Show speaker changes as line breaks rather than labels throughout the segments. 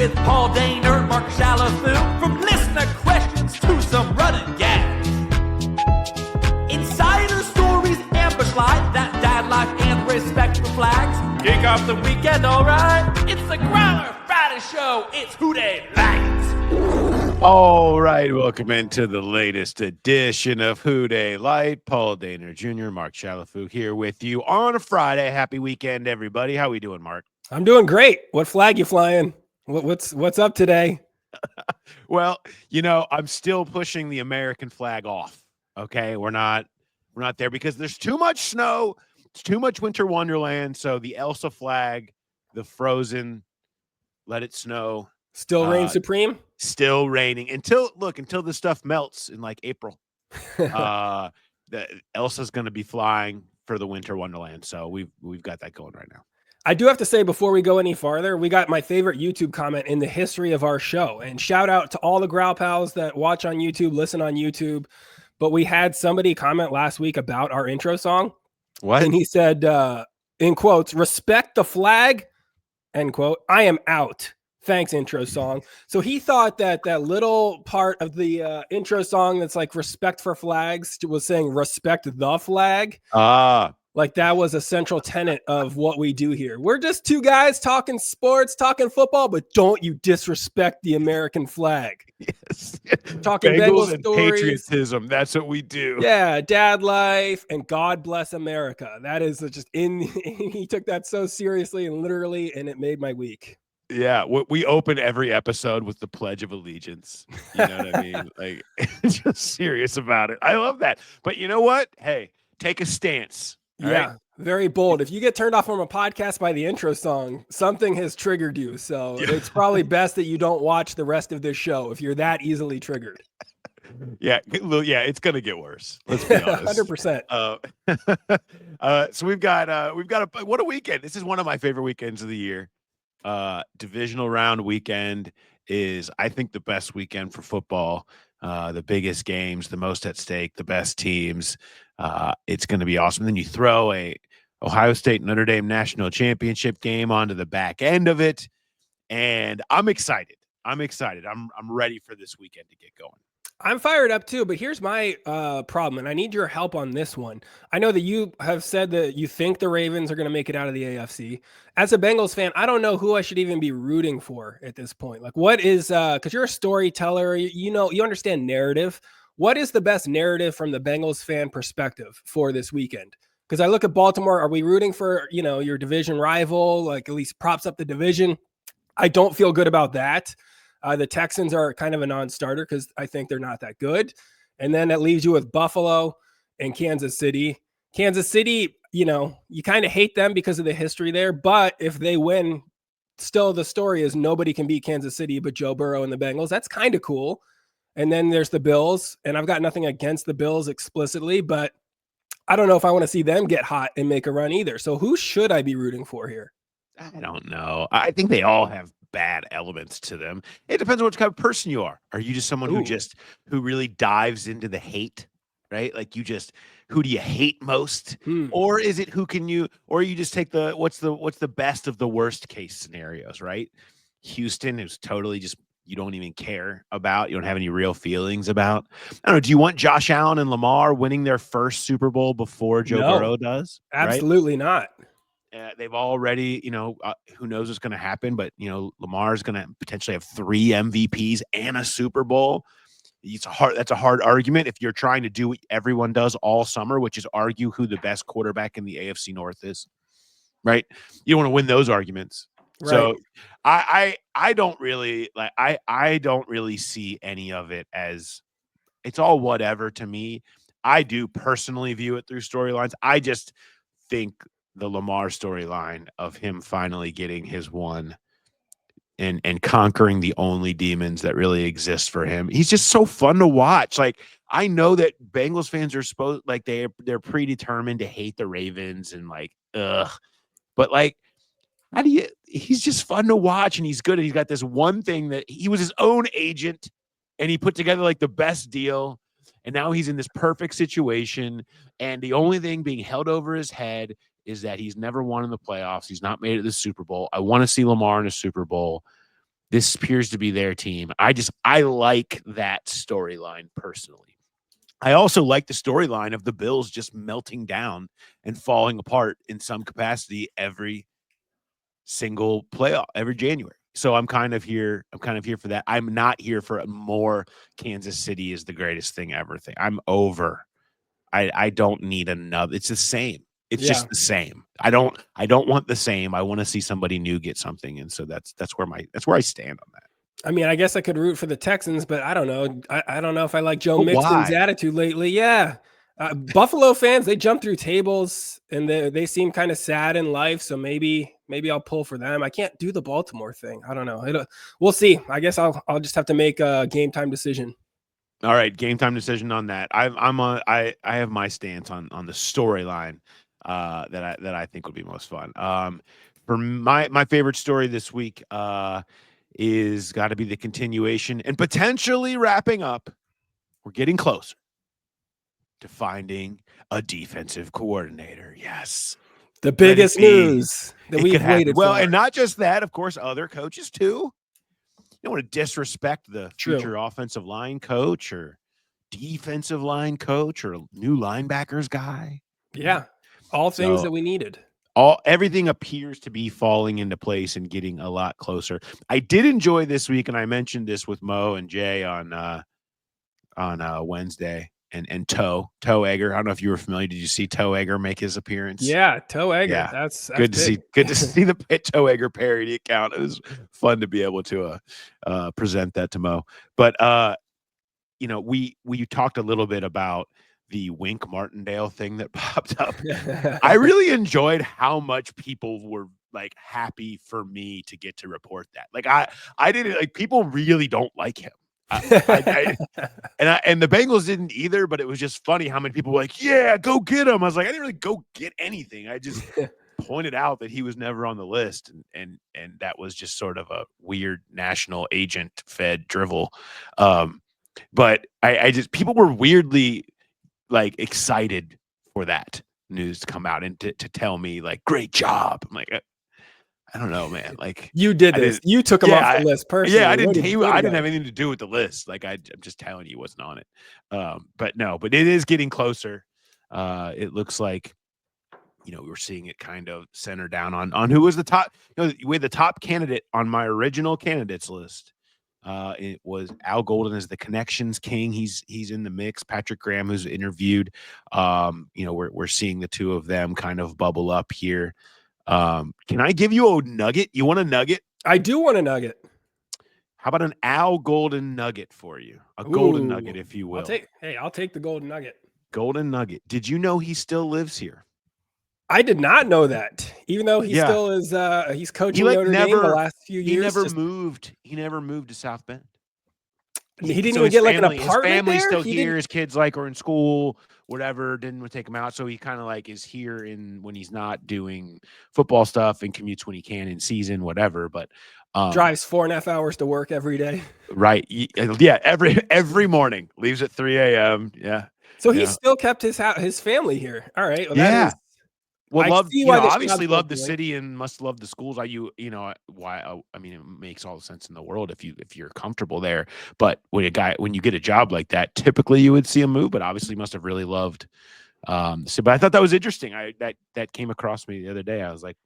with Paul Daner, Mark Shalafoo, from listener questions to some running gags. Insider stories, ambush life, that dad life, and respect for flags. Kick off the weekend, all right? It's the Growler Friday Show. It's Who Dey Light.
All right, welcome into the latest edition of Who Dey Light. Paul Daner Jr., Mark Shalafoo here with you on a Friday. Happy weekend, everybody. How we doing, Mark?
I'm doing great. What flag you flying? What's up today?
Well, you know, I'm still pushing the American flag off. Okay, we're not there because there's too much snow. It's too much winter wonderland. So the Elsa flag, the frozen, let it snow.
Still reign supreme?
Still raining until the stuff melts in like April. The Elsa's going to be flying for the winter wonderland. So we've got that going right now.
I do have to say, before we go any farther, we got my favorite YouTube comment in the history of our show. And shout out to all the Growl Pals that watch on YouTube, listen on YouTube. But we had somebody comment last week about our intro song.
What?
And he said, in quotes, "Respect the flag," end quote. "I am out. Thanks, intro song." So he thought that little part of the intro song that's like respect for flags was saying respect the flag. Like that was a central tenet of what we do here. We're just two guys talking sports, talking football, but don't you disrespect the American flag.
Yes.
Talking
Bengals and
stories.
patriotism. That's what we do.
Yeah, dad life and God bless America. That is just he took that so seriously and literally, and it made my week.
Yeah, we open every episode with the Pledge of Allegiance. You know what I mean? Like, just serious about it. I love that. But you know what? Hey, take a stance.
Yeah,
right?
Very bold. If you get turned off from a podcast by the intro song, something has triggered you. So it's probably best that you don't watch the rest of this show if you're that easily triggered.
Yeah, it's gonna get worse. Let's be honest.
100%.
So we've got what a weekend. This is one of my favorite weekends of the year. Divisional round weekend is, I think, the best weekend for football. The biggest games, the most at stake, the best teams. It's going to be awesome. Then you throw a Ohio State Notre Dame national championship game onto the back end of it, and I'm excited. I'm ready for this weekend to get going.
I'm fired up too, but here's my problem, and I need your help on this one. I know that you have said that you think the Ravens are going to make it out of the AFC. As a Bengals fan, I don't know who I should even be rooting for at this point. Like, what is, because you're a storyteller, you understand narrative. What is the best narrative from the Bengals fan perspective for this weekend? Because I look at Baltimore, are we rooting for, your division rival, like at least props up the division? I don't feel good about that. The Texans are kind of a non-starter because I think they're not that good. And then that leaves you with Buffalo and Kansas City. Kansas City, you kind of hate them because of the history there. But if they win, still the story is nobody can beat Kansas City but Joe Burrow and the Bengals. That's kind of cool. And then there's the Bills. And I've got nothing against the Bills explicitly, but I don't know if I want to see them get hot and make a run either. So who should I be rooting for here?
I don't know. I think they all have bad elements to them. It depends on what kind of person you are. Are you just someone who really dives into the hate, right? Like who do you hate most? Or is it or you just take what's the best of the worst case scenarios, right? Houston is totally just, you don't even care about, you don't have any real feelings about. I don't know. Do you want Josh Allen and Lamar winning their first Super Bowl before Joe Burrow does?
Absolutely not.
They've already, who knows what's going to happen, but, Lamar's going to potentially have 3 MVPs and a Super Bowl. That's a hard argument if you're trying to do what everyone does all summer, which is argue who the best quarterback in the AFC North is, right? You don't want to win those arguments. Right. So I don't really I don't really see any of it as, it's all whatever to me. I do personally view it through storylines. I just think the Lamar storyline of him finally getting his one and conquering the only demons that really exist for him. He's just so fun to watch. Like, I know that Bengals fans are supposed, like, they're predetermined to hate the Ravens and but like, he's just fun to watch, and he's good. And he's got this one thing that he was his own agent and he put together like the best deal. And now he's in this perfect situation. And the only thing being held over his head is that he's never won in the playoffs. He's not made it to the Super Bowl. I want to see Lamar in a Super Bowl. This appears to be their team. I like that storyline personally. I also like the storyline of the Bills just melting down and falling apart in some capacity every single playoff, every January. So I'm kind of here. I'm kind of here for that. I'm not here for more Kansas City is the greatest thing ever thing. I'm over. I don't need another. It's the same. It's just the same. I don't want the same. I want to see somebody new get something. And so that's where I stand on that.
I mean, I guess I could root for the Texans, but I don't know. I don't know if I like Joe
But
Mixon's
why?
attitude lately. Yeah. Buffalo fans, they jump through tables and they seem kind of sad in life. So maybe I'll pull for them. I can't do the Baltimore thing. I don't know. We'll see. I guess I'll just have to make a game time decision.
All right, game time decision on that. I have my stance on the storyline that I think would be most fun. For my favorite story this week is got to be the continuation and potentially wrapping up. We're getting closer to finding a defensive coordinator. Yes,
the biggest news that we've waited
for. Well,
and
not just that, of course, other coaches too. You don't want to disrespect the future offensive line coach or defensive line coach or new linebackers guy.
Yeah. All things that we needed.
Everything appears to be falling into place and getting a lot closer. I did enjoy this week, and I mentioned this with Mo and Jay on Wednesday. And Toe Egger. I don't know if you were familiar. Did you see Toe Egger make his appearance?
Yeah, Toe Egger.
Yeah.
That's
good
big.
to see. Good to see the Toe Egger parody account. It was fun to be able to present that to Mo. But we talked a little bit about the Wink Martindale thing that popped up. I really enjoyed how much people were like happy for me to get to report that. Like I didn't like people really don't like him. And the Bengals didn't either, but it was just funny how many people were like, yeah, go get him. I was like, I didn't really go get anything. I just pointed out that he was never on the list. And that was just sort of a weird national agent fed drivel. But I just, people were weirdly like excited for that news to come out and to tell me like, great job. I'm like, I don't know, man. Like
you did this. You took him off the list personally.
Yeah, I didn't have anything to do with the list. Like I'm just telling you, he wasn't on it. But it is getting closer. It looks like, we're seeing it kind of center down on who was the top. We had the top candidate on my original candidates list. It was Al Golden as the connections king. He's in the mix. Patrick Graham, who's interviewed. We're seeing the two of them kind of bubble up here. Can I give you a nugget? You want a nugget?
I do want a nugget.
How about an Al Golden nugget for you? A golden nugget, if you will.
I'll take the golden nugget.
Golden nugget. Did you know he still lives here?
I did not know that. Even though he still is he's coaching Notre Dame the last few years.
He never moved to South Bend.
He didn't even get like an apartment.
His family's
there?
still here. His kids are in school, whatever. Didn't take him out, so he kind of like is here when he's not doing football stuff and commutes when he can in season, whatever. But
drives 4.5 hours to work every day.
Right? Yeah. Every morning leaves at 3 a.m. Yeah.
So he still kept his family here. All right. Well,
yeah. Obviously love the
like.
city and must love the schools. I mean, it makes all the sense in the world if you're comfortable there. But when you get a job like that, typically you would see him move. But obviously, must have really loved. But I thought that was interesting. That came across me the other day. I was like,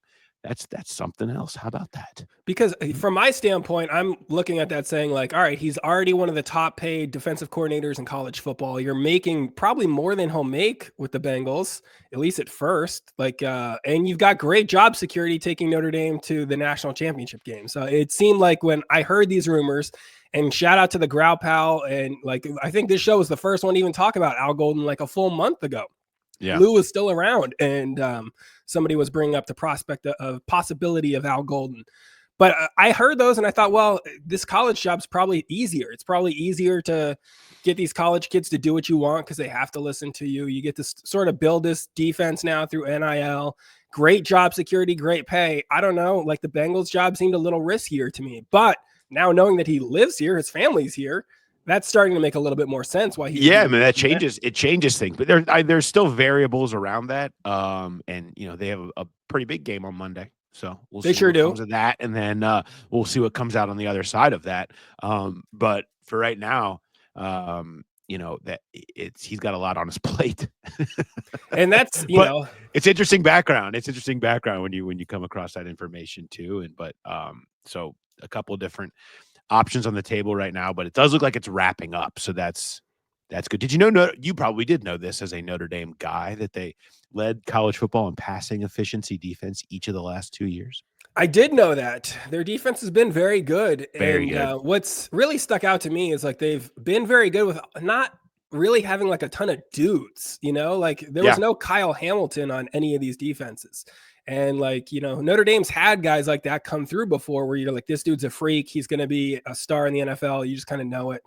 that's something else. How about that?
Because from my standpoint, I'm looking at that saying like, all right, he's already one of the top paid defensive coordinators in college football. You're making probably more than he'll make with the Bengals, at least at first. Like, and you've got great job security taking Notre Dame to the national championship game. So it seemed like when I heard these rumors, and shout out to the Growl Pal, and like I think this show was the first one to even talk about Al Golden like a full month ago.
Yeah.
Lou was still around, and somebody was bringing up the prospect of possibility of Al Golden. But I heard those, and I thought, well, this college job's probably easier. It's probably easier to get these college kids to do what you want because they have to listen to you. You get to sort of build this defense now through NIL. Great job security, great pay. I don't know, like the Bengals job seemed a little riskier to me. But now knowing that he lives here, his family's here, that's starting to make a little bit more sense. Why he?
Yeah, man, that changes. It changes things, but there's still variables around that. And they have a pretty big game on Monday, So we'll
They
see
sure
what
do.
comes of that, and then we'll see what comes out on the other side of that. But for right now, that he's got a lot on his plate.
And that's,
But it's interesting background. It's interesting background when you come across that information too. So a couple of different options on the table right now, but it does look like it's wrapping up. So that's good. Did you know? You probably did know this as a Notre Dame guy, that they led college football in passing efficiency defense each of the last 2 years.
I did know that their defense has been very good.
Very
And
good.
what's really stuck out to me is like they've been very good with not really having like a ton of dudes, like there was
Yeah.
no Kyle Hamilton on any of these defenses. And like, Notre Dame's had guys like that come through before where you're like, this dude's a freak. He's going to be a star in the NFL. You just kind of know it.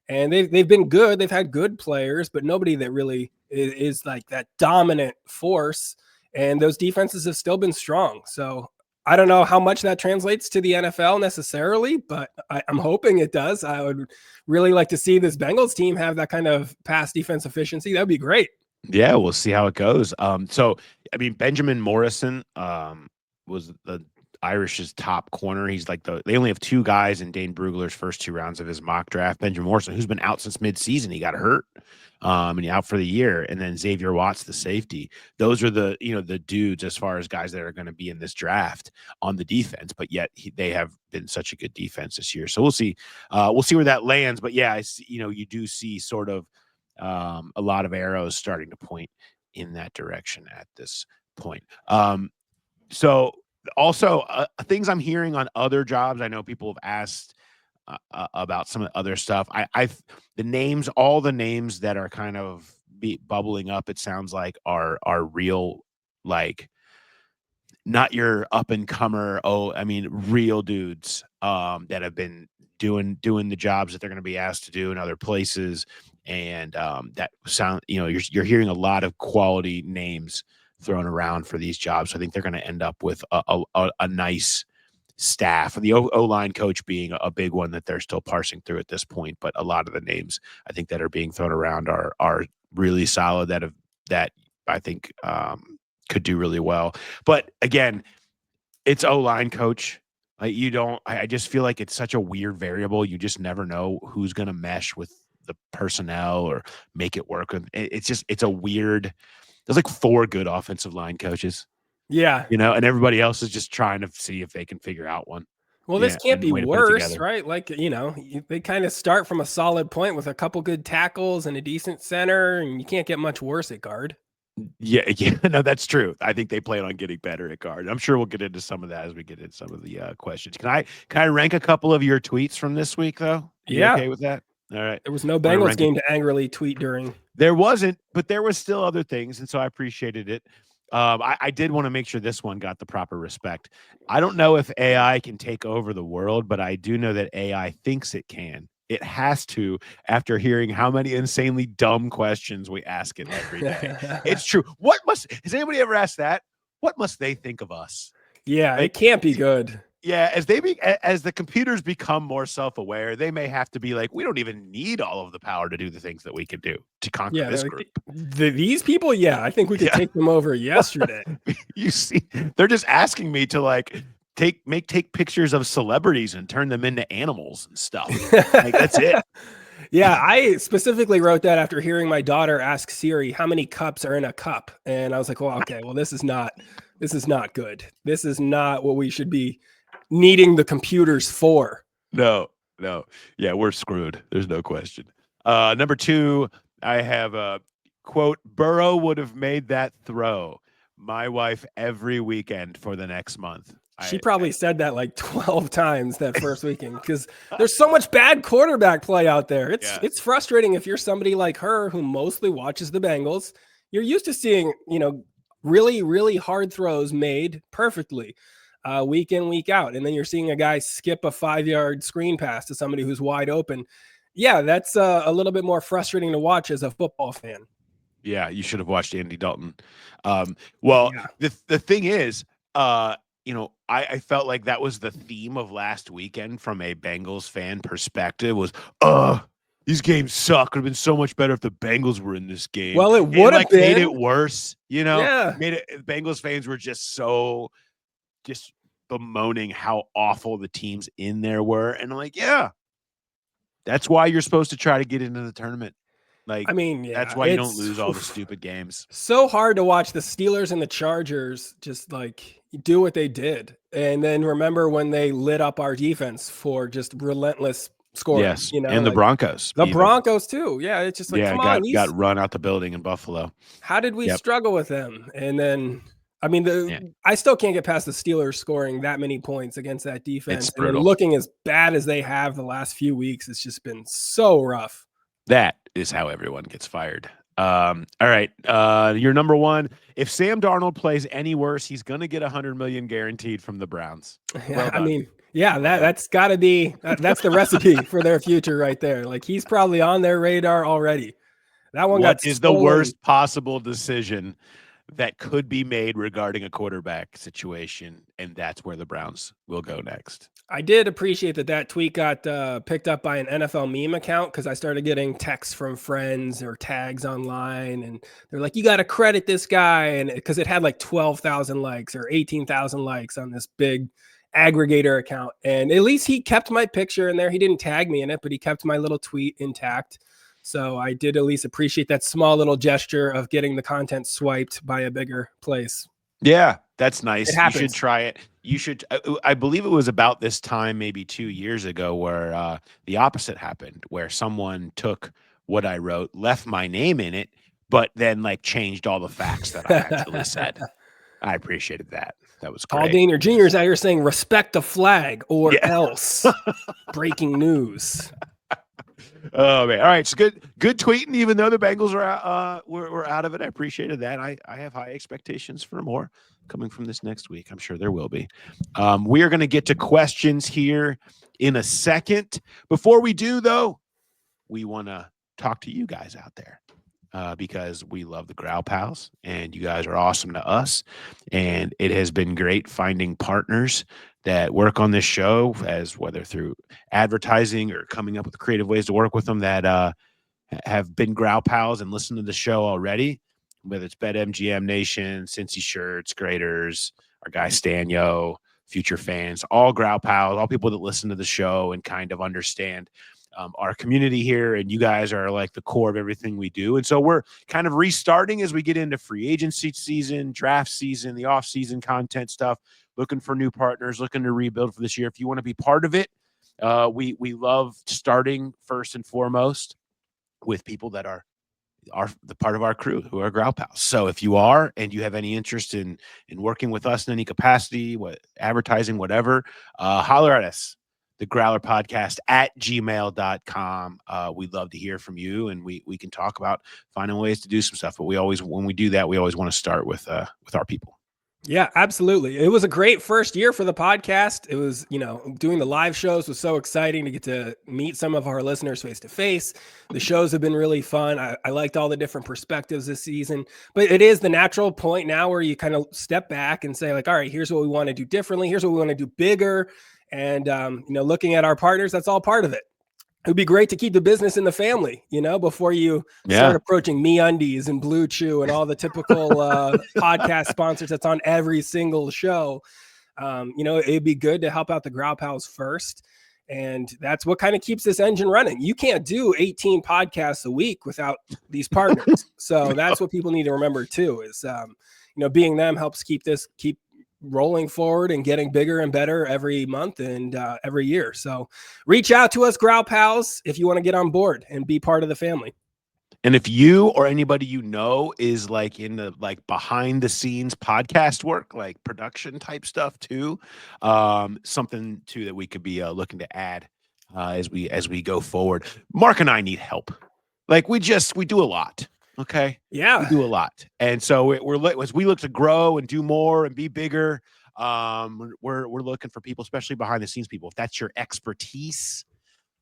And they've been good. They've had good players, but nobody that really is like that dominant force. And those defenses have still been strong. So I don't know how much that translates to the NFL necessarily, but I'm hoping it does. I would really like to see this Bengals team have that kind of pass defense efficiency. That'd be great.
Yeah, we'll see how it goes. So I mean, Benjamin Morrison was the Irish's top corner. He's like they only have two guys in Dane Brugler's first 2 rounds of his mock draft. Benjamin Morrison, who's been out since midseason, he got hurt, and he out for the year. And then Xavier Watts, the safety. Those are the dudes as far as guys that are going to be in this draft on the defense. But yet they have been such a good defense this year. So we'll see. We'll see where that lands. But yeah, you do see sort of a lot of arrows starting to point in that direction at this point. So also things I'm hearing on other jobs. I know people have asked about some of the other stuff. All the names that are kind of bubbling up, it sounds like are real, like not your up and comer. Real dudes that have been doing the jobs that they're going to be asked to do in other places. And that sound, you're hearing a lot of quality names thrown around for these jobs. So I think they're going to end up with a nice staff. The O-line coach being a big one that they're still parsing through at this point. But a lot of the names I think that are being thrown around are really solid, that I think could do really well. But again, it's O-line coach. I just feel like it's such a weird variable. You just never know who's going to mesh with the personnel or make it work. It's a weird. There's like 4 good offensive line coaches.
Yeah.
And everybody else is just trying to see if they can figure out one.
Well, this can't be worse, right? Like, they kind of start from a solid point with a couple good tackles and a decent center, and you can't get much worse at guard.
Yeah, no, that's true. I think they plan on getting better at guard. I'm sure we'll get into some of that as we get into some of the questions. Can I rank a couple of your tweets from this week, though? You okay with that? All right.
There was no Bengals game to angrily tweet during.
There wasn't, but there was still other things, and so I appreciated it. I did want to make sure this one got the proper respect. I don't know if AI can take over the world, but I do know that AI thinks it can. It has to, after hearing how many insanely dumb questions we ask it every day. It's true. Has anybody ever asked that? What must they think of us?
Yeah, it can't be good.
Yeah, as the computers become more self-aware, they may have to be like, we don't even need all of the power to do the things that we can do to conquer this group.
These people, I think we could take them over yesterday.
You see, they're just asking me to like take pictures of celebrities and turn them into animals and stuff. Like, that's it.
Yeah, I specifically wrote that after hearing my daughter ask Siri how many cups are in a cup, and I was like, well, okay, well, this is not good. This is not what we should be needing the computers for.
No. Yeah, we're screwed. There's no question. Number 2, I have a quote, Burrow would have made that throw. My wife every weekend for the next month.
She probably said that like 12 times that first weekend because there's so much bad quarterback play out there. It's frustrating if you're somebody like her who mostly watches the Bengals. You're used to seeing, really, really hard throws made perfectly. Week in, week out. And then you're seeing a guy skip a 5-yard screen pass to somebody who's wide open. Yeah, that's a little bit more frustrating to watch as a football fan.
Yeah, you should have watched Andy Dalton. The thing is, I felt like that was the theme of last weekend from a Bengals fan perspective was, these games suck. It would have been so much better if the Bengals were in this game.
Well, it would have been.
Made it worse,
Yeah.
Bengals fans were just so bemoaning how awful the teams in there were. And I'm like, yeah, that's why you're supposed to try to get into the tournament. Like,
I mean, yeah,
that's why you don't lose all the stupid games.
So hard to watch the Steelers and the Chargers just like do what they did. And then remember when they lit up our defense for just relentless scoring.
Yes.
You know,
and the Broncos.
The Broncos too. Yeah. It's just like, come on.
Got run out the building in Buffalo.
How did we struggle with them? And then, I mean, I still can't get past the Steelers scoring that many points against that defense. And then looking as bad as they have the last few weeks, it's just been so rough.
That is how everyone gets fired. All right. Your number one. If Sam Darnold plays any worse, he's going to get $100 million guaranteed from the Browns.
Well I mean, yeah, that's got to be that's the recipe for their future right there. Like he's probably on their radar already. That one
What is the worst possible decision that could be made regarding a quarterback situation? And that's where the Browns will go next.
I did appreciate that tweet got picked up by an NFL meme account because I started getting texts from friends or tags online, and they're like, "You got to credit this guy," and because it had like 12,000 likes or 18,000 likes on this big aggregator account, and at least he kept my picture in there. He didn't tag me in it, but he kept my little tweet intact. So I did at least appreciate that small little gesture of getting the content swiped by a bigger place.
Yeah, that's nice. You should try it. You should. I believe it was about this time, maybe 2 years ago, where the opposite happened, where someone took what I wrote, left my name in it, but then like changed all the facts that I actually said. I appreciated that. That was great.
Paul Danier Jr. is out here saying respect the flag or else. Breaking news.
Oh man! All right, so good tweeting. Even though the Bengals are out, we're out of it. I appreciated that. I have high expectations for more coming from this next week. I'm sure there will be. We are going to get to questions here in a second. Before we do, though, we want to talk to you guys out there because we love the Growl Pals, and you guys are awesome to us. And it has been great finding partners that work on this show, as whether through advertising or coming up with creative ways to work with them, that have been Growl Pals and listened to the show already, whether it's BetMGM Nation, Cincy Shirts, Graders, our guy Stanyo, future fans, all Growl Pals, all people that listen to the show and kind of understand our community here. And you guys are like the core of everything we do. And so we're kind of restarting as we get into free agency season, draft season, the off-season content stuff, looking for new partners, looking to rebuild for this year. If you want to be part of it, we love starting first and foremost with people that are the part of our crew who are Growl Pals. So if you are and you have any interest in working with us in any capacity, advertising, whatever, holler at us. The Growler Podcast at gmail.com. We'd love to hear from you, and we can talk about finding ways to do some stuff. But when we do that, we always want to start with our people.
Yeah, absolutely. It was a great first year for the podcast. It was, doing the live shows was so exciting to get to meet some of our listeners face to face. The shows have been really fun. I liked all the different perspectives this season, but it is the natural point now where you kind of step back and say like, all right, here's what we want to do differently. Here's what we want to do bigger. And, looking at our partners, that's all part of it. It would be great to keep the business in the family, before you start approaching MeUndies and Blue Chew and all the typical podcast sponsors that's on every single show. It'd be good to help out the Growl Pals first. And that's what kind of keeps this engine running. You can't do 18 podcasts a week without these partners. So that's what people need to remember too, is, being them helps keep rolling forward and getting bigger and better every month and every year. So reach out to us, Growl Pals, if you want to get on board and be part of the family.
And if you or anybody is like in the behind the scenes podcast work, like production type stuff too, something too that we could be looking to add as we go forward. Mark and I need help. Like we do a lot. Okay.
Yeah.
We do a lot. And so as we look to grow and do more and be bigger, we're looking for people, especially behind the scenes people. If that's your expertise,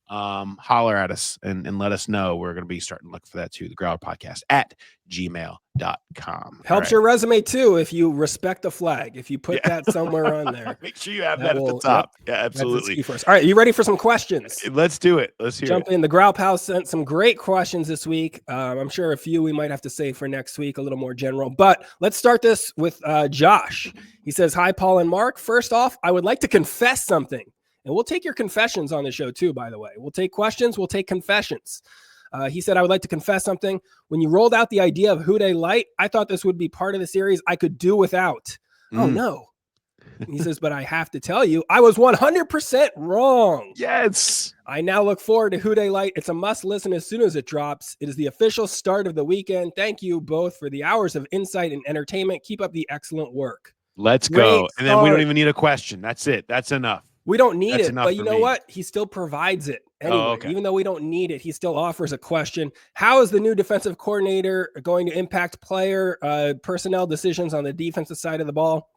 holler at us and let us know. We're going to be starting to look for that too. The Growler Podcast at gmail.com.
Helps your resume too if you respect the flag. If you put that somewhere on there.
Make sure you have that at the top. Yep, yeah, absolutely.
That's key for us. All right, you ready for some questions?
Let's do it. Let's hear
Jump in. The Growl Pal sent some great questions this week. I'm sure a few we might have to save for next week, a little more general. But let's start this with Josh. He says, "Hi, Paul and Mark. First off, I would like to confess something. And we'll take your confessions on the show too, by the way. We'll take questions. We'll take confessions." He said, "I would like to confess something. When you rolled out the idea of Who Dey Light, I thought this would be part of the series I could do without. Oh, no." He says, "But I have to tell you, I was 100% wrong.
Yes.
I now look forward to Who Dey Light. It's a must listen as soon as it drops. It is the official start of the weekend. Thank you both for the hours of insight and entertainment. Keep up the excellent work."
Let's go. And then we don't even need a question. That's it. That's enough.
We don't need it, but you know what? He still provides it anyway.
Oh, okay.
Even though we don't need it, he still offers a question. How is the new defensive coordinator going to impact player personnel decisions on the defensive side of the ball?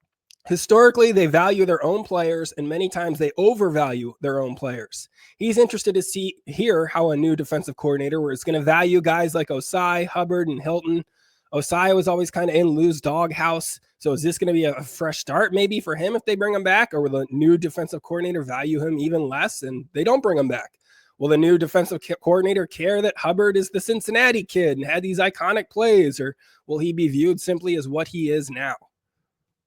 Historically, they value their own players, and many times they overvalue their own players. He's interested to hear how a new defensive coordinator is going to value guys like Osai, Hubbard, and Hilton. Osai was always kind of in Lou's doghouse. So is this going to be a fresh start maybe for him if they bring him back, or will the new defensive coordinator value him even less and they don't bring him back? Will the new defensive coordinator care that Hubbard is the Cincinnati kid and had these iconic plays, or will he be viewed simply as what he is now?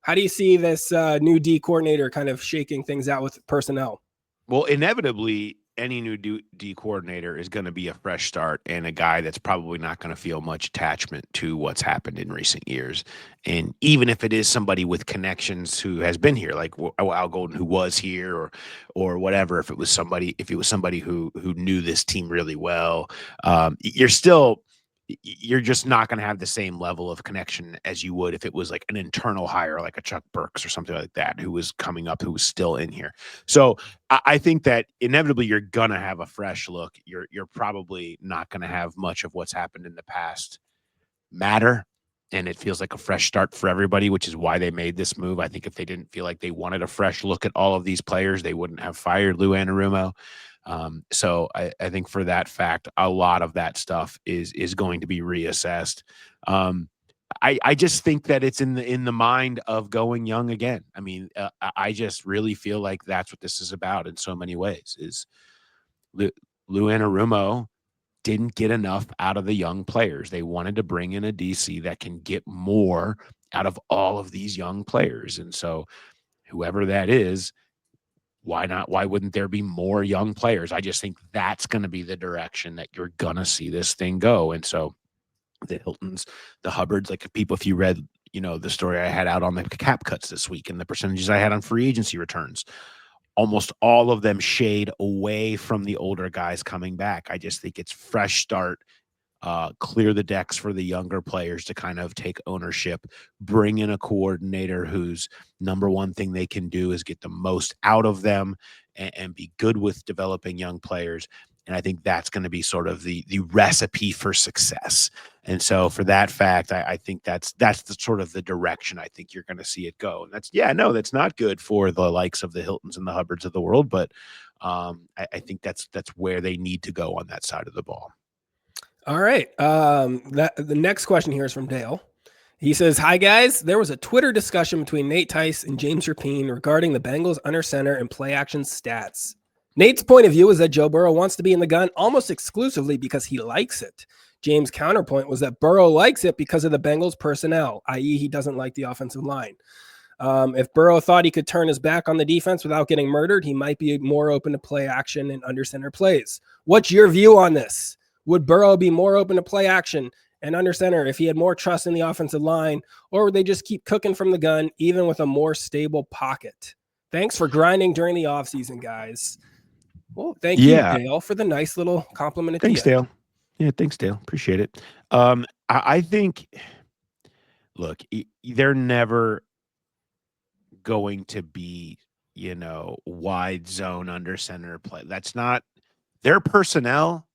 How do you see this new D coordinator kind of shaking things out with personnel?
Well, inevitably, any new D coordinator is going to be a fresh start and a guy that's probably not going to feel much attachment to what's happened in recent years. And even if it is somebody with connections who has been here, like Al Golden, who was here, or whatever, if it was somebody who knew this team really well, you're just not going to have the same level of connection as you would if it was like an internal hire, like a Chuck Burks or something like that, who was coming up, who was still in here. So I think that inevitably you're going to have a fresh look. You're probably not going to have much of what's happened in the past matter. And it feels like a fresh start for everybody, which is why they made this move. I think if they didn't feel like they wanted a fresh look at all of these players, they wouldn't have fired Lou Anarumo. So I think for that fact, a lot of that stuff is going to be reassessed. I just think that it's in the mind of going young again. I mean, I just really feel like that's what this is about in so many ways. Is Lou Anarumo didn't get enough out of the young players. They wanted to bring in a DC that can get more out of all of these young players, and so whoever that is, why not? Why wouldn't there be more young players? I just think that's going to be the direction that you're going to see this thing go. And so the Hiltons, the Hubbards, like if you read, the story I had out on the cap cuts this week and the percentages I had on free agency returns, almost all of them shade away from the older guys coming back. I just think it's fresh start, clear the decks for the younger players to kind of take ownership, bring in a coordinator whose number one thing they can do is get the most out of them and be good with developing young players. And I think that's going to be sort of the recipe for success. And so for that fact, I think that's the sort of the direction I think you're going to see it go. And that's not good for the likes of the Hiltons and the Hubbards of the world, but I think that's where they need to go on that side of the ball.
All right. The next question here is from Dale. He says, "Hi guys, there was a Twitter discussion between Nate Tice and James Rapine regarding the Bengals under center and play action stats. Nate's point of view is that Joe Burrow wants to be in the gun almost exclusively because he likes it. James' counterpoint was that Burrow likes it because of the Bengals personnel, i.e. he doesn't like the offensive line. If Burrow thought he could turn his back on the defense without getting murdered, he might be more open to play action and under center plays. What's your view on this? Would Burrow be more open to play action and under center if he had more trust in the offensive line, or would they just keep cooking from the gun even with a more stable pocket? Thanks for grinding during the offseason, guys." Well, thank you, Dale, for the nice little compliment.
Thanks, Dale. Yeah, thanks, Dale. Appreciate it. I think, look, they're never going to be, wide zone under center play. That's not their personnel.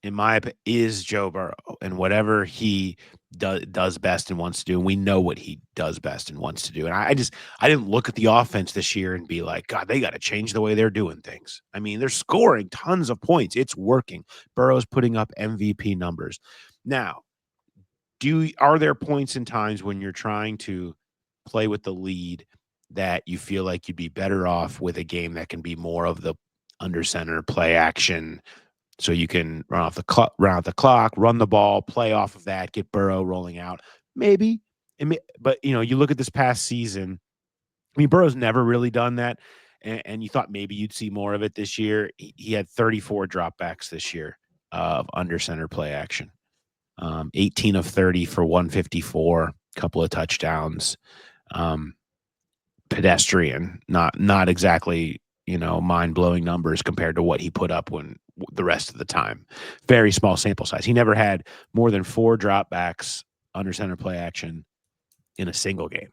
in my opinion, is Joe Burrow, and whatever he does best and wants to do. And we know what he does best and wants to do. And I didn't look at the offense this year and be like, God, they got to change the way they're doing things. I mean, they're scoring tons of points. It's working. Burrow's putting up MVP numbers. Now, are there points and times when you're trying to play with the lead that you feel like you'd be better off with a game that can be more of the under center play action, so you can run out the clock, run the ball, play off of that, get Burrow rolling out? Maybe. But, you look at this past season, I mean, Burrow's never really done that, and you thought maybe you'd see more of it this year. He had 34 dropbacks this year of under center play action. 18 of 30 for 154, couple of touchdowns. Pedestrian, not exactly, mind-blowing numbers compared to what he put up when the rest of the time. Very small sample size. He never had more than 4 dropbacks under center play action in a single game.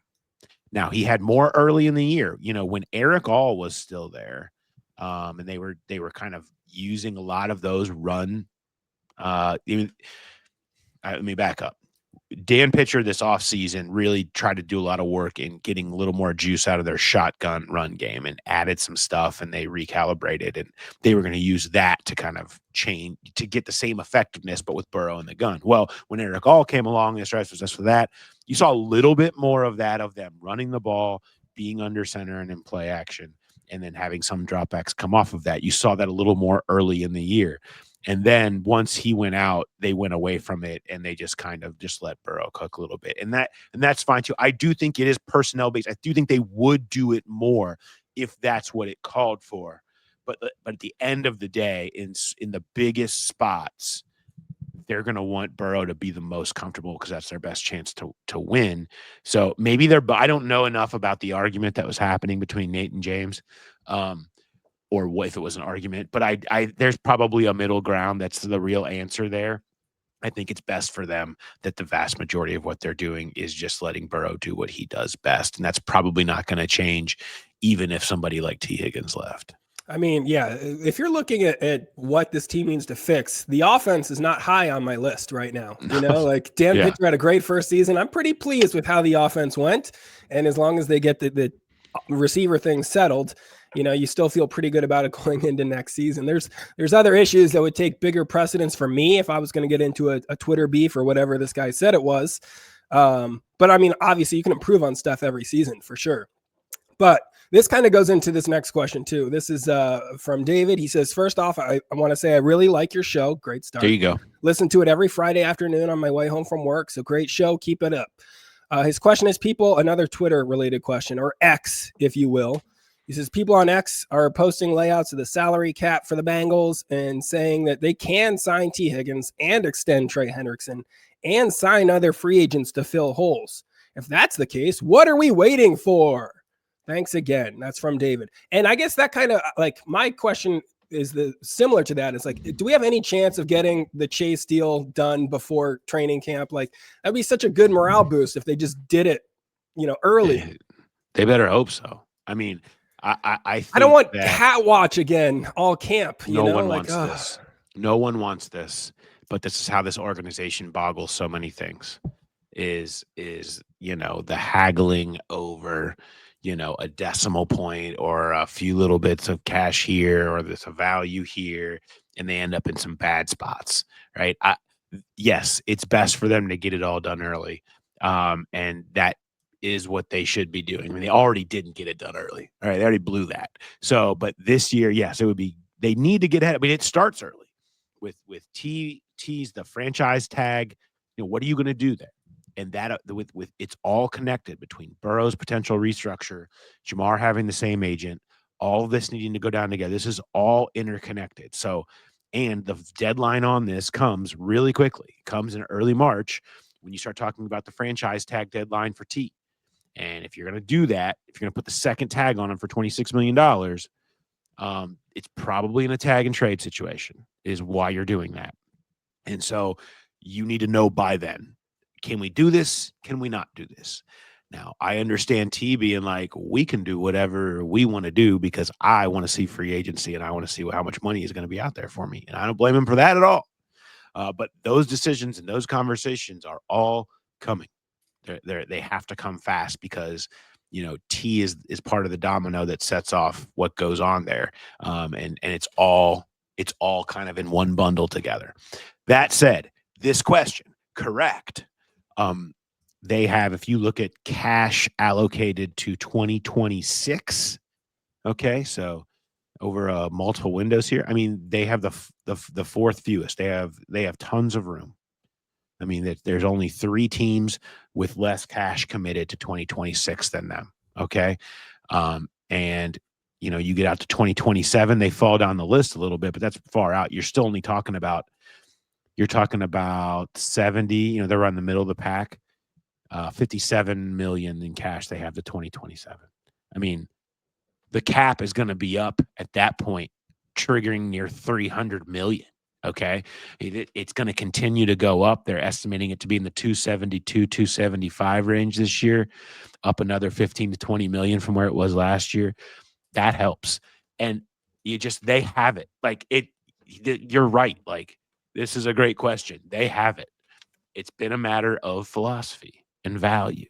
Now, he had more early in the year, when Eric All was still there, and they were kind of using a lot of those run. Let me back up. Dan Pitcher this offseason really tried to do a lot of work in getting a little more juice out of their shotgun run game and added some stuff, and they recalibrated, and they were going to use that to kind of change to get the same effectiveness, but with Burrow and the gun. Well, when Eric All came along, the stress was just for that. You saw a little bit more of that, of them running the ball, being under center and in play action, and then having some dropbacks come off of that. You saw that a little more early in the year. And then once he went out, they went away from it, and they just kind of just let Burrow cook a little bit. And that's fine too. I do think it is personnel based. I do think they would do it more if that's what it called for. But at the end of the day, in the biggest spots, they're going to want Burrow to be the most comfortable because that's their best chance to win. So maybe I don't know enough about the argument that was happening between Nate and James. Or what if it was an argument, but I there's probably a middle ground that's the real answer there. I think it's best for them that the vast majority of what they're doing is just letting Burrow do what he does best. And that's probably not going to change even if somebody like T. Higgins left.
I mean, yeah, if you're looking at what this team needs to fix, the offense is not high on my list right now. Like Dan Pitcher had a great first season. I'm pretty pleased with how the offense went. And as long as they get the receiver thing settled, you still feel pretty good about it going into next season. There's other issues that would take bigger precedence for me if I was going to get into a Twitter beef or whatever this guy said it was. But I mean, obviously you can improve on stuff every season for sure. But this kind of goes into this next question too. This is from David. He says, first off, I want to say I really like your show. Great start.
There you go.
Listen to it every Friday afternoon on my way home from work. So great show. Keep it up. His question is another Twitter related question, or X, if you will. He says, people on X are posting layouts of the salary cap for the Bengals and saying that they can sign T. Higgins and extend Trey Hendrickson and sign other free agents to fill holes. If that's the case, what are we waiting for? Thanks again. That's from David. And I guess that kind of like my question is similar to that. It's like, do we have any chance of getting the Chase deal done before training camp? Like, that'd be such a good morale boost if they just did it, early.
They better hope so. I mean, I
don't want cat watch again all camp.
No one wants this. No one wants this. But this is how this organization boggles so many things. Is the haggling over a decimal point or a few little bits of cash here or there's a value here, and they end up in some bad spots, right? Yes, it's best for them to get it all done early, and that is what they should be doing. I mean, they already didn't get it done early. All right, they already blew that. So, but this year, yes, it would be. They need to get ahead. I mean, it starts early with T's the franchise tag. What are you going to do there? And that with it's all connected between Burrow's potential restructure, Jamar having the same agent, all of this needing to go down together. This is all interconnected. So, and the deadline on this comes really quickly. It comes in early March when you start talking about the franchise tag deadline for T. And if you're going to do that, if you're going to put the second tag on him for $26 million, it's probably in a tag and trade situation is why you're doing that. And so you need to know by then, can we do this? Can we not do this? Now, I understand T being like, we can do whatever we want to do because I want to see free agency and I want to see how much money is going to be out there for me. And I don't blame him for that at all. But those decisions and those conversations are all coming. They have to come fast because, T is part of the domino that sets off what goes on there. And it's all kind of in one bundle together. That said, this question, correct. They have, if you look at cash allocated to 2026, okay, so over multiple windows here. I mean, they have the fourth fewest. They have tons of room. I mean, there's only 3 teams with less cash committed to 2026 than them. Okay, and you get out to 2027, they fall down the list a little bit, but that's far out. You're still only talking about 70. They're on the middle of the pack. 57 million in cash they have to 2027. I mean, the cap is going to be up at that point, triggering near 300 million. Okay. It's going to continue to go up. They're estimating it to be in the 272, 275 range this year, up another 15 to 20 million from where it was last year. That helps. And they have it. Like you're right. Like, this is a great question. They have it. It's been a matter of philosophy and value.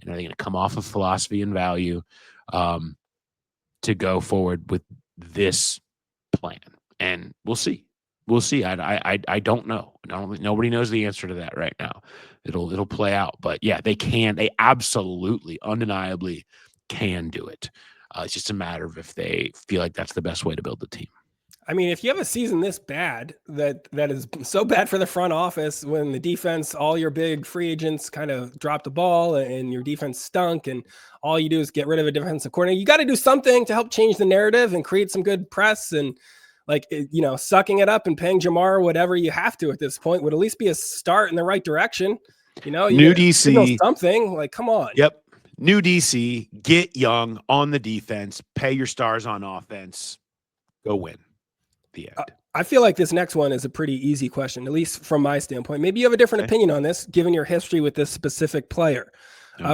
And are they going to come off of philosophy and value to go forward with this plan? And we'll see. We'll see. I don't know. Nobody knows the answer to that right now. It'll play out. But yeah, they can. They absolutely, undeniably can do it. It's just a matter of if they feel like that's the best way to build the team.
I mean, if you have a season this bad, that is so bad for the front office, when the defense, all your big free agents kind of dropped the ball and your defense stunk, and all you do is get rid of a defensive coordinator, you got to do something to help change the narrative and create some good press. And sucking it up and paying Jamar whatever you have to at this point would at least be a start in the right direction.
New DC,
something like, come on.
Yep. New DC, get young on the defense, pay your stars on offense, go win. The end.
I feel like this next one is a pretty easy question, at least from my standpoint. Maybe you have a different opinion on this, given your history with this specific player.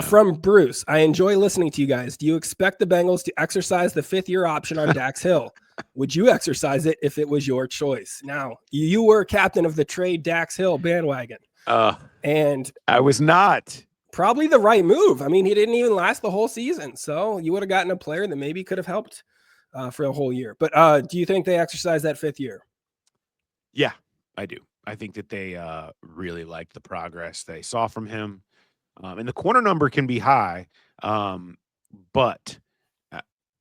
From Bruce, I enjoy listening to you guys. Do you expect the Bengals to exercise the 5th-year option on Dax Hill? Would you exercise it if it was your choice? Now, you were captain of the trade Dax Hill bandwagon. And
I was not.
Probably the right move. I mean, he didn't even last the whole season. So you would have gotten a player that maybe could have helped for a whole year. But do you think they exercise that 5th year?
Yeah, I do. I think that they really liked the progress they saw from him. And the corner number can be high. But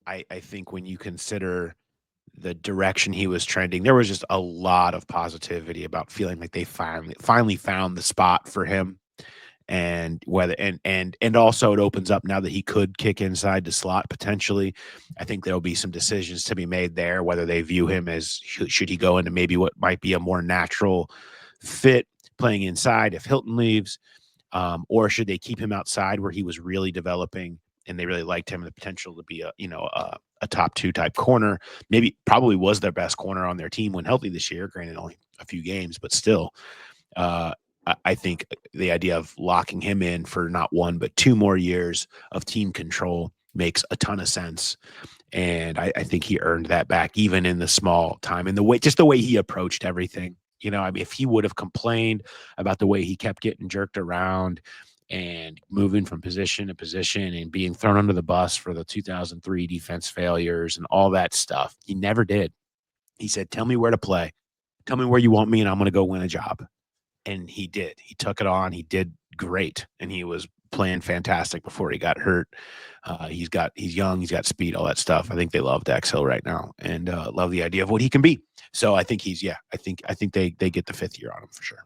I think when you consider the direction he was trending, there was just a lot of positivity about feeling like they finally found the spot for him. And whether and also it opens up now that he could kick inside the slot potentially. I think there'll be some decisions to be made there, whether they view him as should he go into maybe what might be a more natural fit playing inside if Hilton leaves, or should they keep him outside where he was really developing and they really liked him and the potential to be a top 2 type corner. Maybe probably was their best corner on their team when healthy this year. Granted, only a few games, but still. I think the idea of locking him in for not 1, but 2 more years of team control makes a ton of sense. And I think he earned that back even in the small time and the way he approached everything. I mean, if he would have complained about the way he kept getting jerked around and moving from position to position and being thrown under the bus for the 2003 defense failures and all that stuff, he never did. He said, tell me where to play. Tell me where you want me and I'm going to go win a job. And he did. He took it on. He did great. And he was playing fantastic before he got hurt. He's young. He's got speed, all that stuff. I think they love Dax Hill right now and love the idea of what he can be. So I think I think they get the 5th year on him for sure.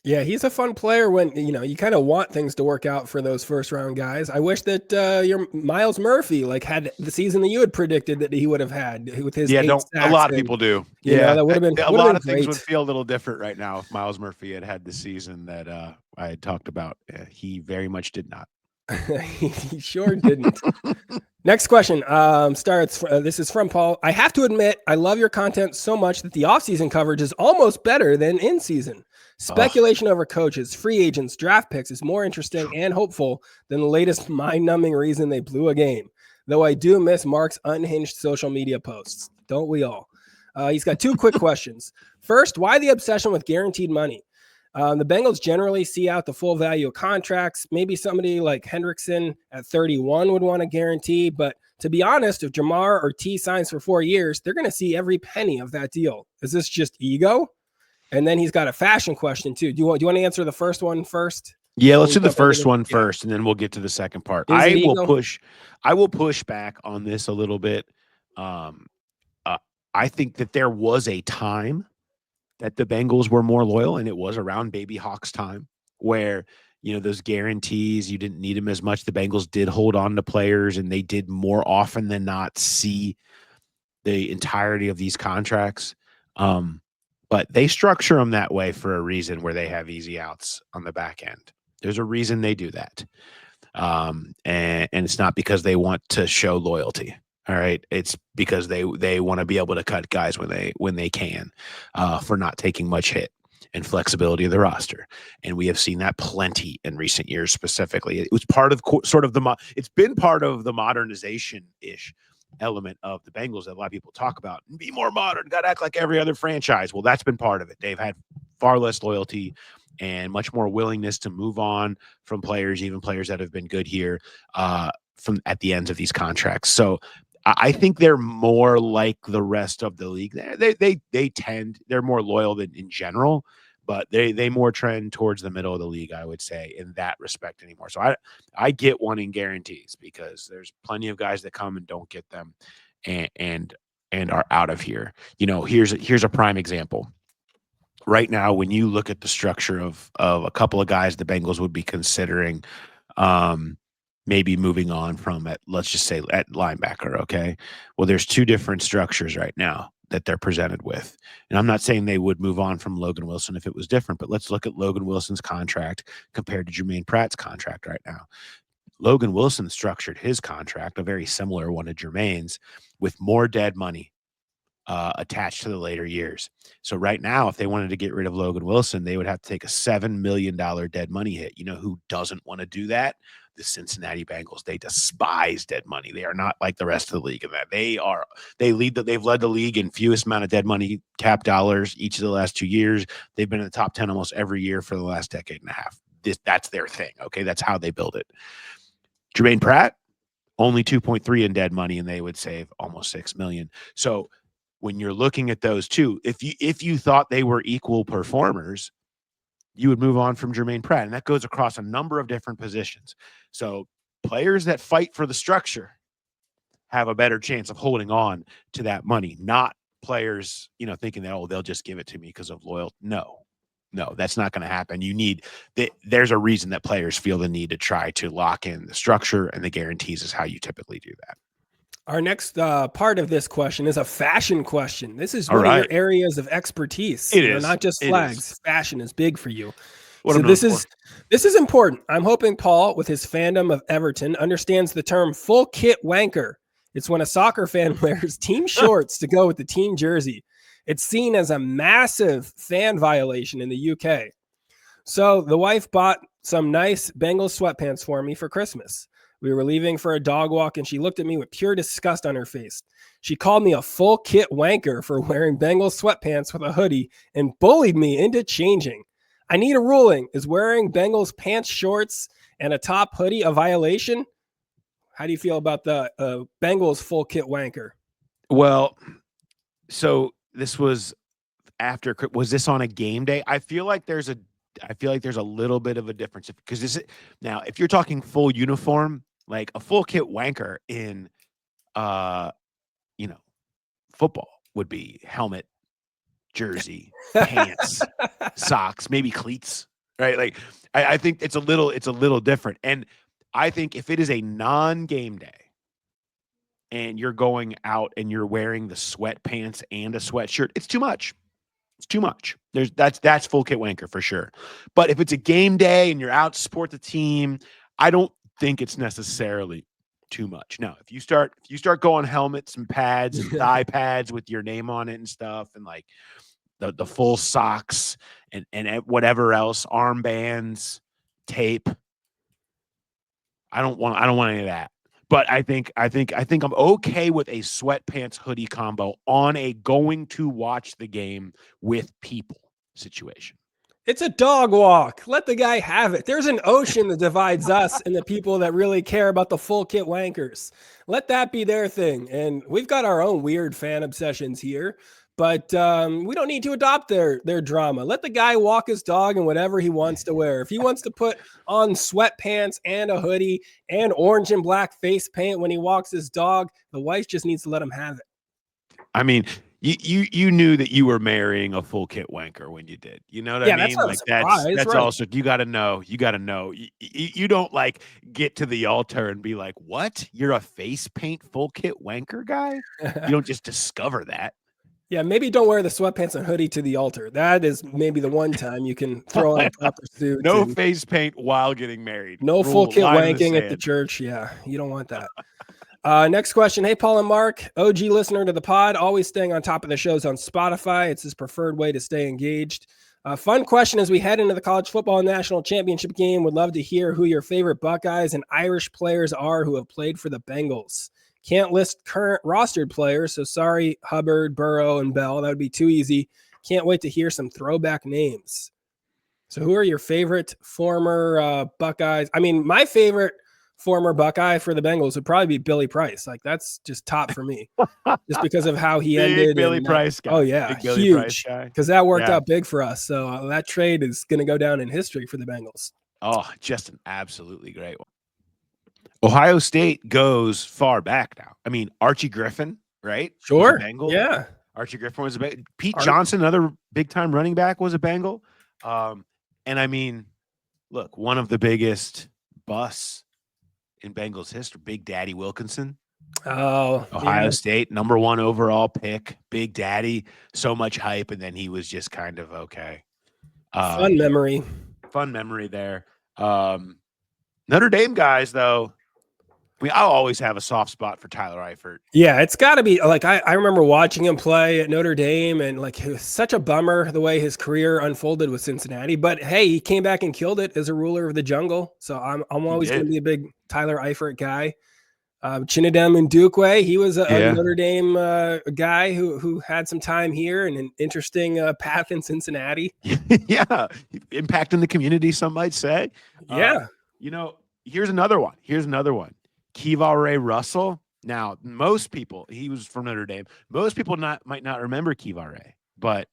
Yeah, he's a fun player when, you kind of want things to work out for those first round guys. I wish that your Miles Murphy had the season that you had predicted that he would have had with his.
Yeah, a lot of people do.
That would have been
a lot of things would feel a little different right now if Miles Murphy had the season that I had talked about. He very much did not.
He sure didn't. Next question starts. This is from Paul. I have to admit, I love your content so much that the offseason coverage is almost better than in season. Speculation over coaches, free agents, draft picks is more interesting and hopeful than the latest mind-numbing reason they blew a game. Though I do miss Mark's unhinged social media posts. Don't we all? He's got two quick questions. First, why the obsession with guaranteed money? The Bengals generally see out the full value of contracts. Maybe somebody like Hendrickson at 31 would want a guarantee. But to be honest, if Jamar or T signs for 4 years, they're going to see every penny of that deal. Is this just ego? And then he's got a fashion question too. Do you want to answer the first one first?
Yeah, let's do the first one first, and then we'll get to the second part. I will push back on this a little bit. I think that there was a time that the Bengals were more loyal, and it was around Baby Hawk's time where, those guarantees, you didn't need them as much. The Bengals did hold on to players, and they did more often than not see the entirety of these contracts. But they structure them that way for a reason, where they have easy outs on the back end. There's a reason they do that. And it's not because they want to show loyalty. All right. It's because they want to be able to cut guys when they can, for not taking much hit and flexibility of the roster. And we have seen that plenty in recent years. Specifically, it was part of it's been part of the modernization-ish element of the Bengals that a lot of people talk about. Be more modern, got to act like every other franchise. Well, that's been part of it. They've had far less loyalty and much more willingness to move on from players, even players that have been good here, from at the ends of these contracts. So I think they're more like the rest of the league. They're more loyal than in general, but they more trend towards the middle of the league, I would say, in that respect anymore. So I get wanting guarantees because there's plenty of guys that come and don't get them and are out of here. Here's a prime example. Right now, when you look at the structure of a couple of guys the Bengals would be considering maybe moving on from, let's just say at linebacker, okay? Well, there's two different structures right now that they're presented with. And I'm not saying they would move on from Logan Wilson if it was different, but let's look at Logan Wilson's contract compared to Jermaine Pratt's contract right now. Logan Wilson structured his contract, a very similar one to Jermaine's, with more dead money attached to the later years. So right now, if they wanted to get rid of Logan Wilson, they would have to take a $7 million dead money hit. You know who doesn't want to do that? The Cincinnati Bengals. They despise dead money. They are not like the rest of the league in that. They've led the league in fewest amount of dead money cap dollars each of the last 2 years. They've been in the top 10 almost every year for the last decade and a half. That's their thing. Okay. That's how they build it. Jermaine Pratt, only 2.3 in dead money, and they would save almost $6 million. So when you're looking at those two, if you thought they were equal performers, you would move on from Jermaine Pratt. And that goes across a number of different positions. So players that fight for the structure have a better chance of holding on to that money, not players, thinking that, they'll just give it to me because of loyalty. No, that's not going to happen. There's a reason that players feel the need to try to lock in the structure, and the guarantees is how you typically do that.
Our next part of this question is a fashion question. This is one of your areas of expertise.
It is
not just flags. Fashion is big for you.
So
this is important. I'm hoping Paul, with his fandom of Everton, understands the term full kit wanker. It's when a soccer fan wears team shorts to go with the team jersey. It's seen as a massive fan violation in the UK. So the wife bought some nice Bengals sweatpants for me for Christmas. We were leaving for a dog walk, and she looked at me with pure disgust on her face. She called me a full kit wanker for wearing Bengals sweatpants with a hoodie and bullied me into changing. I need a ruling. Is wearing Bengals pants, shorts, and a top hoodie a violation? How do you feel about the Bengals full kit wanker?
Well, so this was was this on a game day? I feel like there's a little bit of a difference because if you're talking full uniform, like a full kit wanker in football would be helmet, jersey, pants, socks, maybe cleats, right? Like I think it's a little different. And I think if it is a non-game day and you're going out and you're wearing the sweatpants and a sweatshirt, it's too much. It's too much. That's full kit wanker for sure. But if it's a game day and you're out to support the team, I don't think it's necessarily too much. Now, if you start going helmets and pads and thigh pads with your name on it and stuff, and like the full socks and whatever else, armbands, tape, I don't want any of that. But I think I'm okay with a sweatpants hoodie combo on a going to watch the game with people situation.
It's a dog walk. Let the guy have it. There's an ocean that divides us and the people that really care about the full kit wankers. Let that be their thing. And we've got our own weird fan obsessions here, but we don't need to adopt their drama. Let the guy walk his dog in whatever he wants to wear. If he wants to put on sweatpants and a hoodie and orange and black face paint when he walks his dog, the wife just needs to let him have it.
I mean, you knew that you were marrying a full kit wanker when you did. You know what I mean?
That's not
like
a surprise,
that's
right?
also you got to know. You don't like get to the altar and be like, "What? You're a face paint full kit wanker guy?" You don't just discover that.
Yeah, maybe don't wear the sweatpants and hoodie to the altar. That is maybe the one time you can throw on a proper suit.
No face paint while getting married.
No full kit
line in the
wanking at the
sand.
church. Yeah, you don't want that. Next question. Hey, Paul and Mark, OG listener to the pod, always staying on top of the shows on Spotify. It's his preferred way to stay engaged. Fun question as we head into the college football national championship game. Would love to hear who your favorite Buckeyes and Irish players are who have played for the Bengals. Can't list current rostered players, so sorry, Hubbard, Burrow, and Bell. That would be too easy. Can't wait to hear some throwback names. So who are your favorite former Buckeyes? I mean, my favorite former Buckeye for the Bengals would probably be Billy Price. Like, that's just top for me, just because of how he ended.
Billy Price guy.
Oh yeah,
Big Billy
huge.
Price guy.
Because that worked out big for us. So that trade is going to go down in history for the Bengals.
Oh, just an absolutely great one. Ohio State goes far back now. I mean, Archie Griffin, right?
Sure.
Bengal.
Yeah.
Archie Griffin was a Bengal. Pete Johnson, another big time running back, was a Bengal. And I mean, look, one of the biggest busts in Bengals history, Big Daddy Wilkinson.
Oh,
Ohio State, number 1 overall pick, Big Daddy, so much hype, and then he was just kind of okay.
Fun memory
there. Notre Dame guys, though, I mean, I'll always have a soft spot for Tyler Eifert.
Yeah, it's got to be like I remember watching him play at Notre Dame, and like it was such a bummer the way his career unfolded with Cincinnati. But hey, he came back and killed it as a ruler of the jungle. So I'm always going to be a big Tyler Eifert guy. Chinedem Ndukwe, he was a Notre Dame guy who had some time here and an interesting path in Cincinnati.
Yeah, impacting the community, some might say.
Yeah,
here's another one. Kevon Ray Russell. Now, most people, he was from Notre Dame. Most people might not remember Kevon Ray, but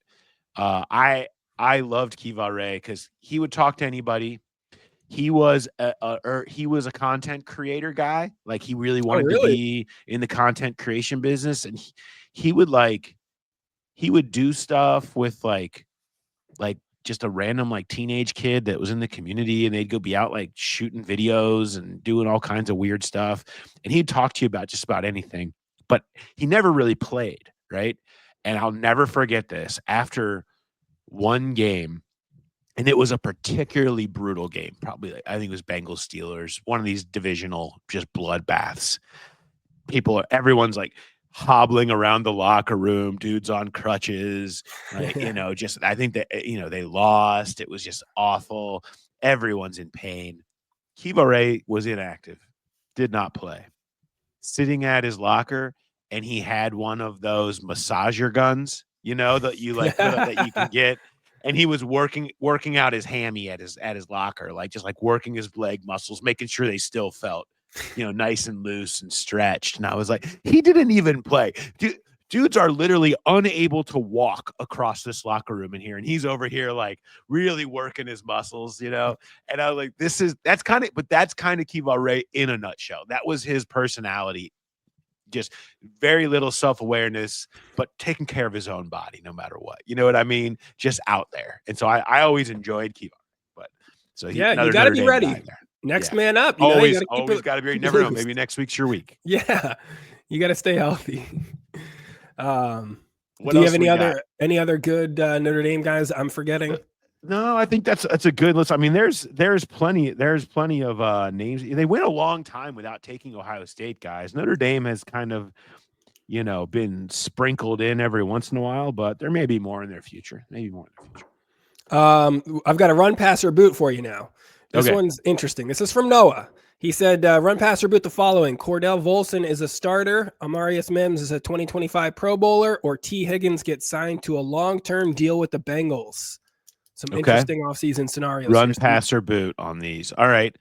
I loved Kevon Ray because he would talk to anybody. He was a content creator guy. Like, he really wanted to be in the content creation business, and he would do stuff with like just a random like teenage kid that was in the community, and they'd go be out like shooting videos and doing all kinds of weird stuff. And he'd talk to you about just about anything, but he never really played. Right. And I'll never forget this. After one game, and it was a particularly brutal game, probably, I think it was Bengals Steelers, one of these divisional just bloodbaths. Everyone's like hobbling around the locker room, dudes on crutches, like, I think that, they lost. It was just awful. Everyone's in pain. Kevon Ray was inactive, did not play, sitting at his locker, and he had one of those massager guns, that you like that you can get. And he was working out his hammy at his locker, like just like working his leg muscles, making sure they still felt, nice and loose and stretched. And I was like, he didn't even play. Dudes are literally unable to walk across this locker room in here, and he's over here like really working his muscles, And I was like, that's kind of Kevon Ray in a nutshell. That was his personality. Just very little self-awareness, but taking care of his own body no matter what. You know what I mean? Just out there. And so I always enjoyed Kevon. But so
you got to be ready. Next man up.
Always got to be ready. Never know. Maybe next week's your week.
Yeah, you got to stay healthy. Do you have any other good Notre Dame guys I'm forgetting?
No, I think that's a good list. I mean, there's plenty of names. They went a long time without taking Ohio State guys. Notre Dame has kind of, been sprinkled in every once in a while, but there may be more in their future.
I've got a run, pass, or boot for you now. This one's interesting. This is from Noah. He said, run, pass, or boot the following. Cordell Volson is a starter. Amarius Mims is a 2025 Pro Bowler, or T. Higgins gets signed to a long-term deal with the Bengals. Some interesting offseason scenarios.
Run,
here.
pass, or boot on these. All right.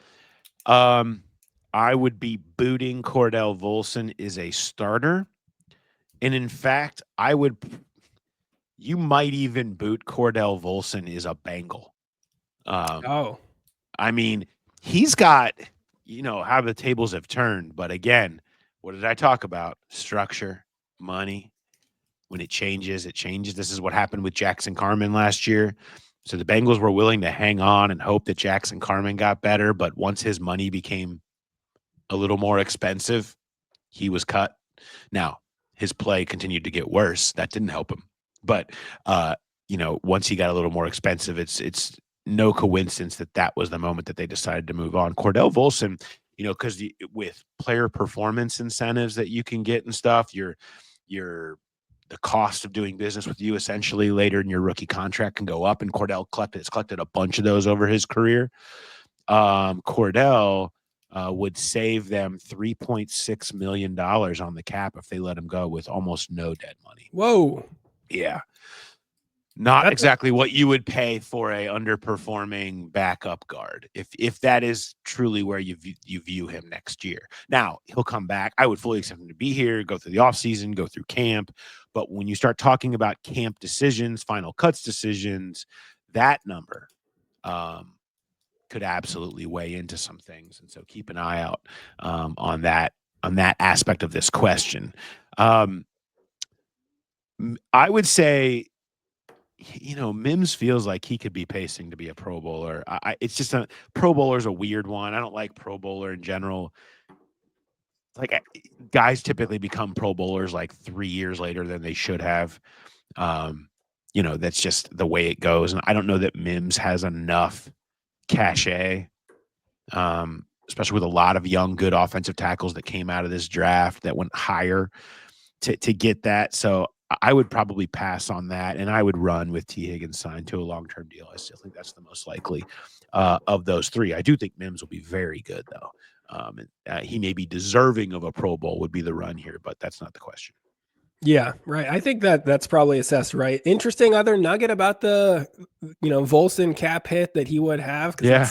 I would be booting Cordell Volson is a starter. And in fact, you might even boot Cordell Volson is a Bengal. I mean, he's got, how the tables have turned. But again, what did I talk about? Structure, money. When it changes, it changes. This is what happened with Jackson Carman last year. So the Bengals were willing to hang on and hope that Jackson Carman got better. But once his money became a little more expensive, he was cut. Now, his play continued to get worse. That didn't help him. But, once he got a little more expensive, it's no coincidence that was the moment that they decided to move on. Cordell Volson, because with player performance incentives that you can get and stuff, the cost of doing business with you essentially later in your rookie contract can go up. And Cordell has collected a bunch of those over his career. Cordell would save them $3.6 million on the cap if they let him go with almost no dead money.
Whoa.
Yeah. Not exactly what you would pay for a underperforming backup guard if that is truly where you view him next year. Now, he'll come back. I would fully expect him to be here, go through the offseason, go through camp. But when you start talking about camp decisions, final cuts decisions, that number could absolutely weigh into some things. And so keep an eye out on that aspect of this question. I would say, Mims feels like he could be pacing to be a Pro Bowler. It's just Pro Bowler is a weird one. I don't like Pro Bowler in general. Like guys typically become Pro Bowlers like 3 years later than they should have. That's just the way it goes. And I don't know that Mims has enough cachet, especially with a lot of young, good offensive tackles that came out of this draft that went higher to get that. So I would probably pass on that, and I would run with T. Higgins signed to a long-term deal. I still think that's the most likely of those three. I do think Mims will be very good, though. He may be deserving of a Pro Bowl would be the run here, but that's not the question.
Yeah, right. I think that's probably assessed right. Interesting other nugget about the, Volson cap hit that he would have.
Yeah.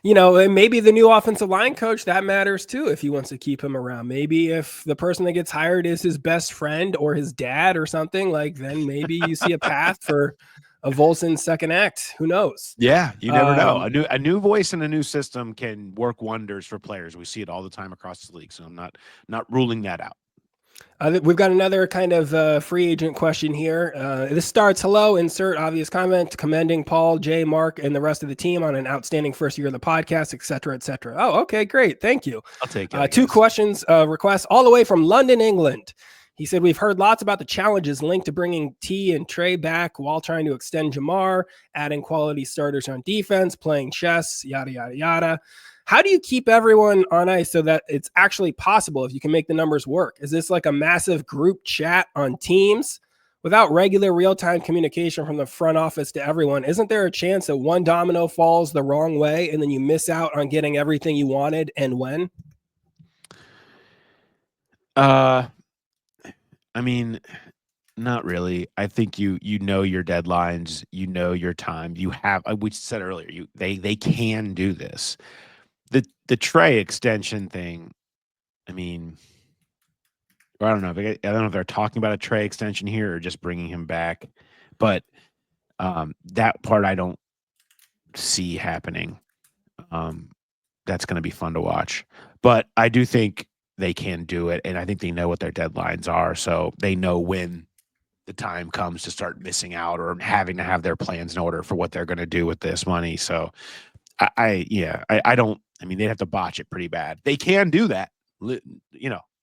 And maybe the new offensive line coach, that matters too, if he wants to keep him around. Maybe if the person that gets hired is his best friend or his dad or something, then maybe you see a path for a Volson second act. Who knows?
Yeah, you never know. A new voice and a new system can work wonders for players. We see it all the time across the league. So I'm not ruling that out.
We've got another kind of free agent question here. This starts, hello, insert obvious comment, commending Paul, Jay, Mark, and the rest of the team on an outstanding first year of the podcast, et cetera, et cetera. Oh, okay, great. Thank you.
I'll take it.
2 questions, requests all the way from London, England. He said, we've heard lots about the challenges linked to bringing T and Trey back while trying to extend Jamar, adding quality starters on defense, playing chess, yada, yada, yada. How do you keep everyone on ice so that it's actually possible if you can make the numbers work? Is this like a massive group chat on Teams? Without regular real-time communication from the front office to everyone, isn't there a chance that one domino falls the wrong way and then you miss out on getting everything you wanted and when?
I mean, not really. I think you know your deadlines, you know your time. You have, we said earlier, they can do this. The Trey extension thing, I mean, I don't know. I don't know if they're talking about a Trey extension here or just bringing him back, but that part I don't see happening. That's going to be fun to watch, but I do think they can do it, and I think they know what their deadlines are, so they know when the time comes to start missing out or having to have their plans in order for what they're going to do with this money. So I don't. I mean, they'd have to botch it pretty bad. They can do that.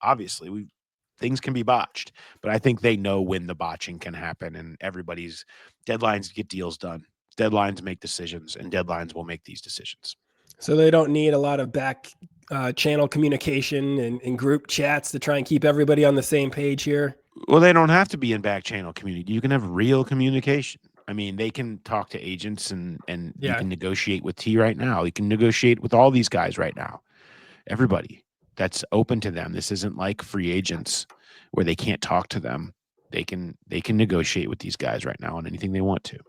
Obviously, things can be botched, but I think they know when the botching can happen, and everybody's deadlines get deals done. Deadlines make decisions, and deadlines will make these decisions.
So they don't need a lot of back channel communication and group chats to try and keep everybody on the same page here.
Well, they don't have to be in back channel community. You can have real communication. I mean, they can talk to agents and you can negotiate with T right now. You can negotiate with all these guys right now. everybody. That's open to them. This isn't like free agents where they can't talk to them. They can negotiate with these guys right now on anything they want to.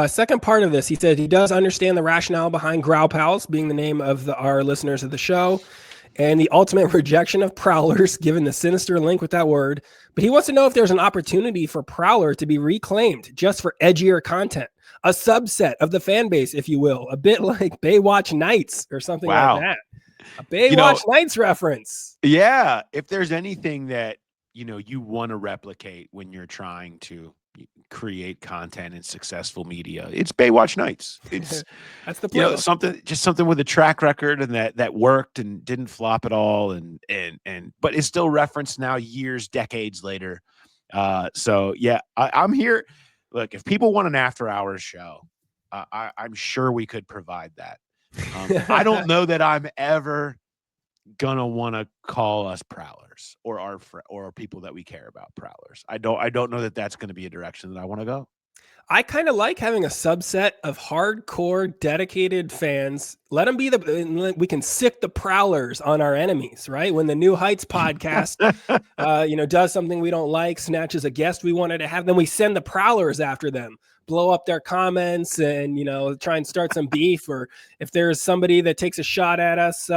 Second part of this, he said he does understand the rationale behind Growl Pals being the name of our listeners of the show and the ultimate rejection of Prowlers, given the sinister link with that word. But he wants to know if there's an opportunity for Prowler to be reclaimed just for edgier content, a subset of the fan base, if you will, a bit like Baywatch Nights or something like that. A Baywatch Nights reference.
Yeah. If there's anything that, you want to replicate when you're trying to create content in successful media, it's Baywatch Nights. It's
that's the playbook.
something with a track record and that worked and didn't flop at all, and but it's still referenced now years, decades later. So yeah, I'm here. Look, if people want an after hours show, I'm sure we could provide that. I don't know that I'm ever gonna want to call us Prowlers or people that we care about Prowlers. I don't know that that's going to be a direction that I want to go.
I kind of like having a subset of hardcore dedicated fans. Let them be we can sick the Prowlers on our enemies, right? When the New Heights podcast, does something we don't like, snatches a guest we wanted to have, then we send the Prowlers after them, blow up their comments and, try and start some beef. Or if there's somebody that takes a shot at us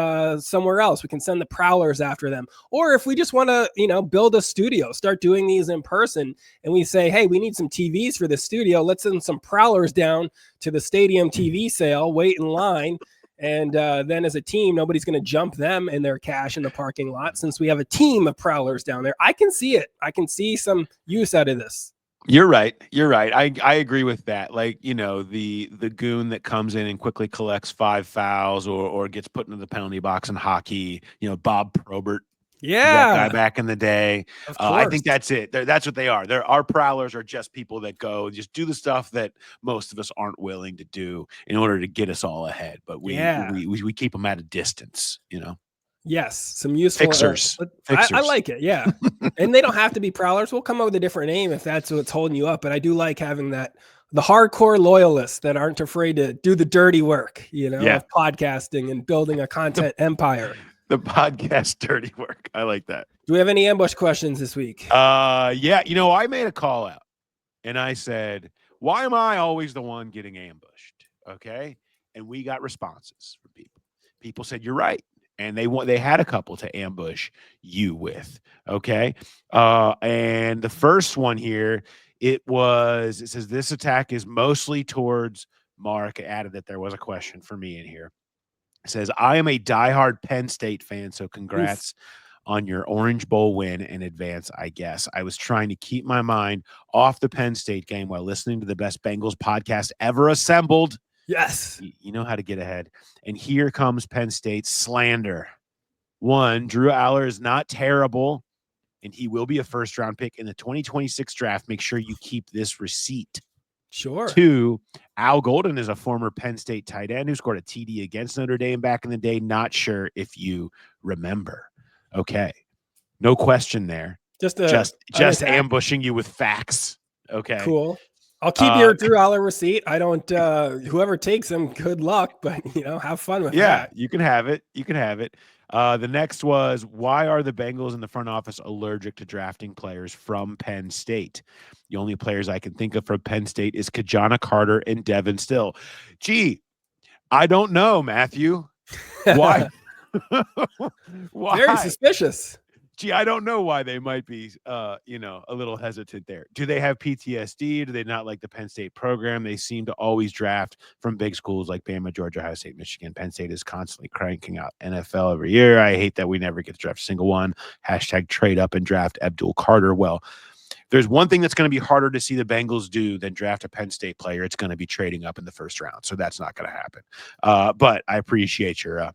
somewhere else, we can send the Prowlers after them. Or if we just want to, build a studio, start doing these in person, and we say, hey, we need some TVs for the studio. Let's send some Prowlers down to the stadium TV sale, wait in line. And then as a team, nobody's going to jump them in their cash in the parking lot since we have a team of Prowlers down there. I can see it. I can see some use out of this.
You're right. I agree with that. Like, the goon that comes in and quickly collects 5 fouls or gets put into the penalty box in hockey, Bob Probert.
Yeah.
That guy back in the day. I think that's it. That's what they are. Our Prowlers are just people that go just do the stuff that most of us aren't willing to do in order to get us all ahead. But we keep them at a distance,
Yes, some useful
fixers.
I like it. Yeah. And they don't have to be Prowlers. We'll come up with a different name if that's what's holding you up. But I do like having the hardcore loyalists that aren't afraid to do the dirty work, of podcasting and building a content empire.
The podcast dirty work. I like that.
Do we have any ambush questions this week?
Yeah. I made a call out and I said, why am I always the one getting ambushed? Okay. And we got responses from people. People said, you're right. And they had a couple to ambush you with. Okay. And the first one here, it says this attack is mostly towards Mark. Added that there was a question for me in here. It says, I am a diehard Penn State fan, so congrats on your Orange Bowl win in advance, I guess. I was trying to keep my mind off the Penn State game while listening to the best Bengals podcast ever assembled.
Yes.
You know how to get ahead. And here comes Penn State's slander. 1, Drew Aller is not terrible, and he will be a first-round pick in the 2026 draft. Make sure you keep this receipt.
Sure.
2, Al Golden is a former Penn State tight end who scored a TD against Notre Dame back in the day. Not sure if you remember. Okay. No question there. Just ambushing you with facts. Okay.
Cool. I'll keep your Drew Aller receipt. I don't, whoever takes them, good luck, but have fun with that.
Yeah, you can have it. The next was, why are the Bengals in the front office allergic to drafting players from Penn State? The only players I can think of from Penn State is Kajana Carter and Devin Still. Gee, I don't know, Matthew. Why? Why?
Very suspicious.
Gee, I don't know why they might be, a little hesitant there. Do they have PTSD? Do they not like the Penn State program? They seem to always draft from big schools like Bama, Georgia, Ohio State, Michigan. Penn State is constantly cranking out NFL every year. I hate that we never get to draft a single one. # trade up and draft Abdul Carter. Well, there's one thing that's going to be harder to see the Bengals do than draft a Penn State player. It's going to be trading up in the first round. So that's not going to happen. But I appreciate your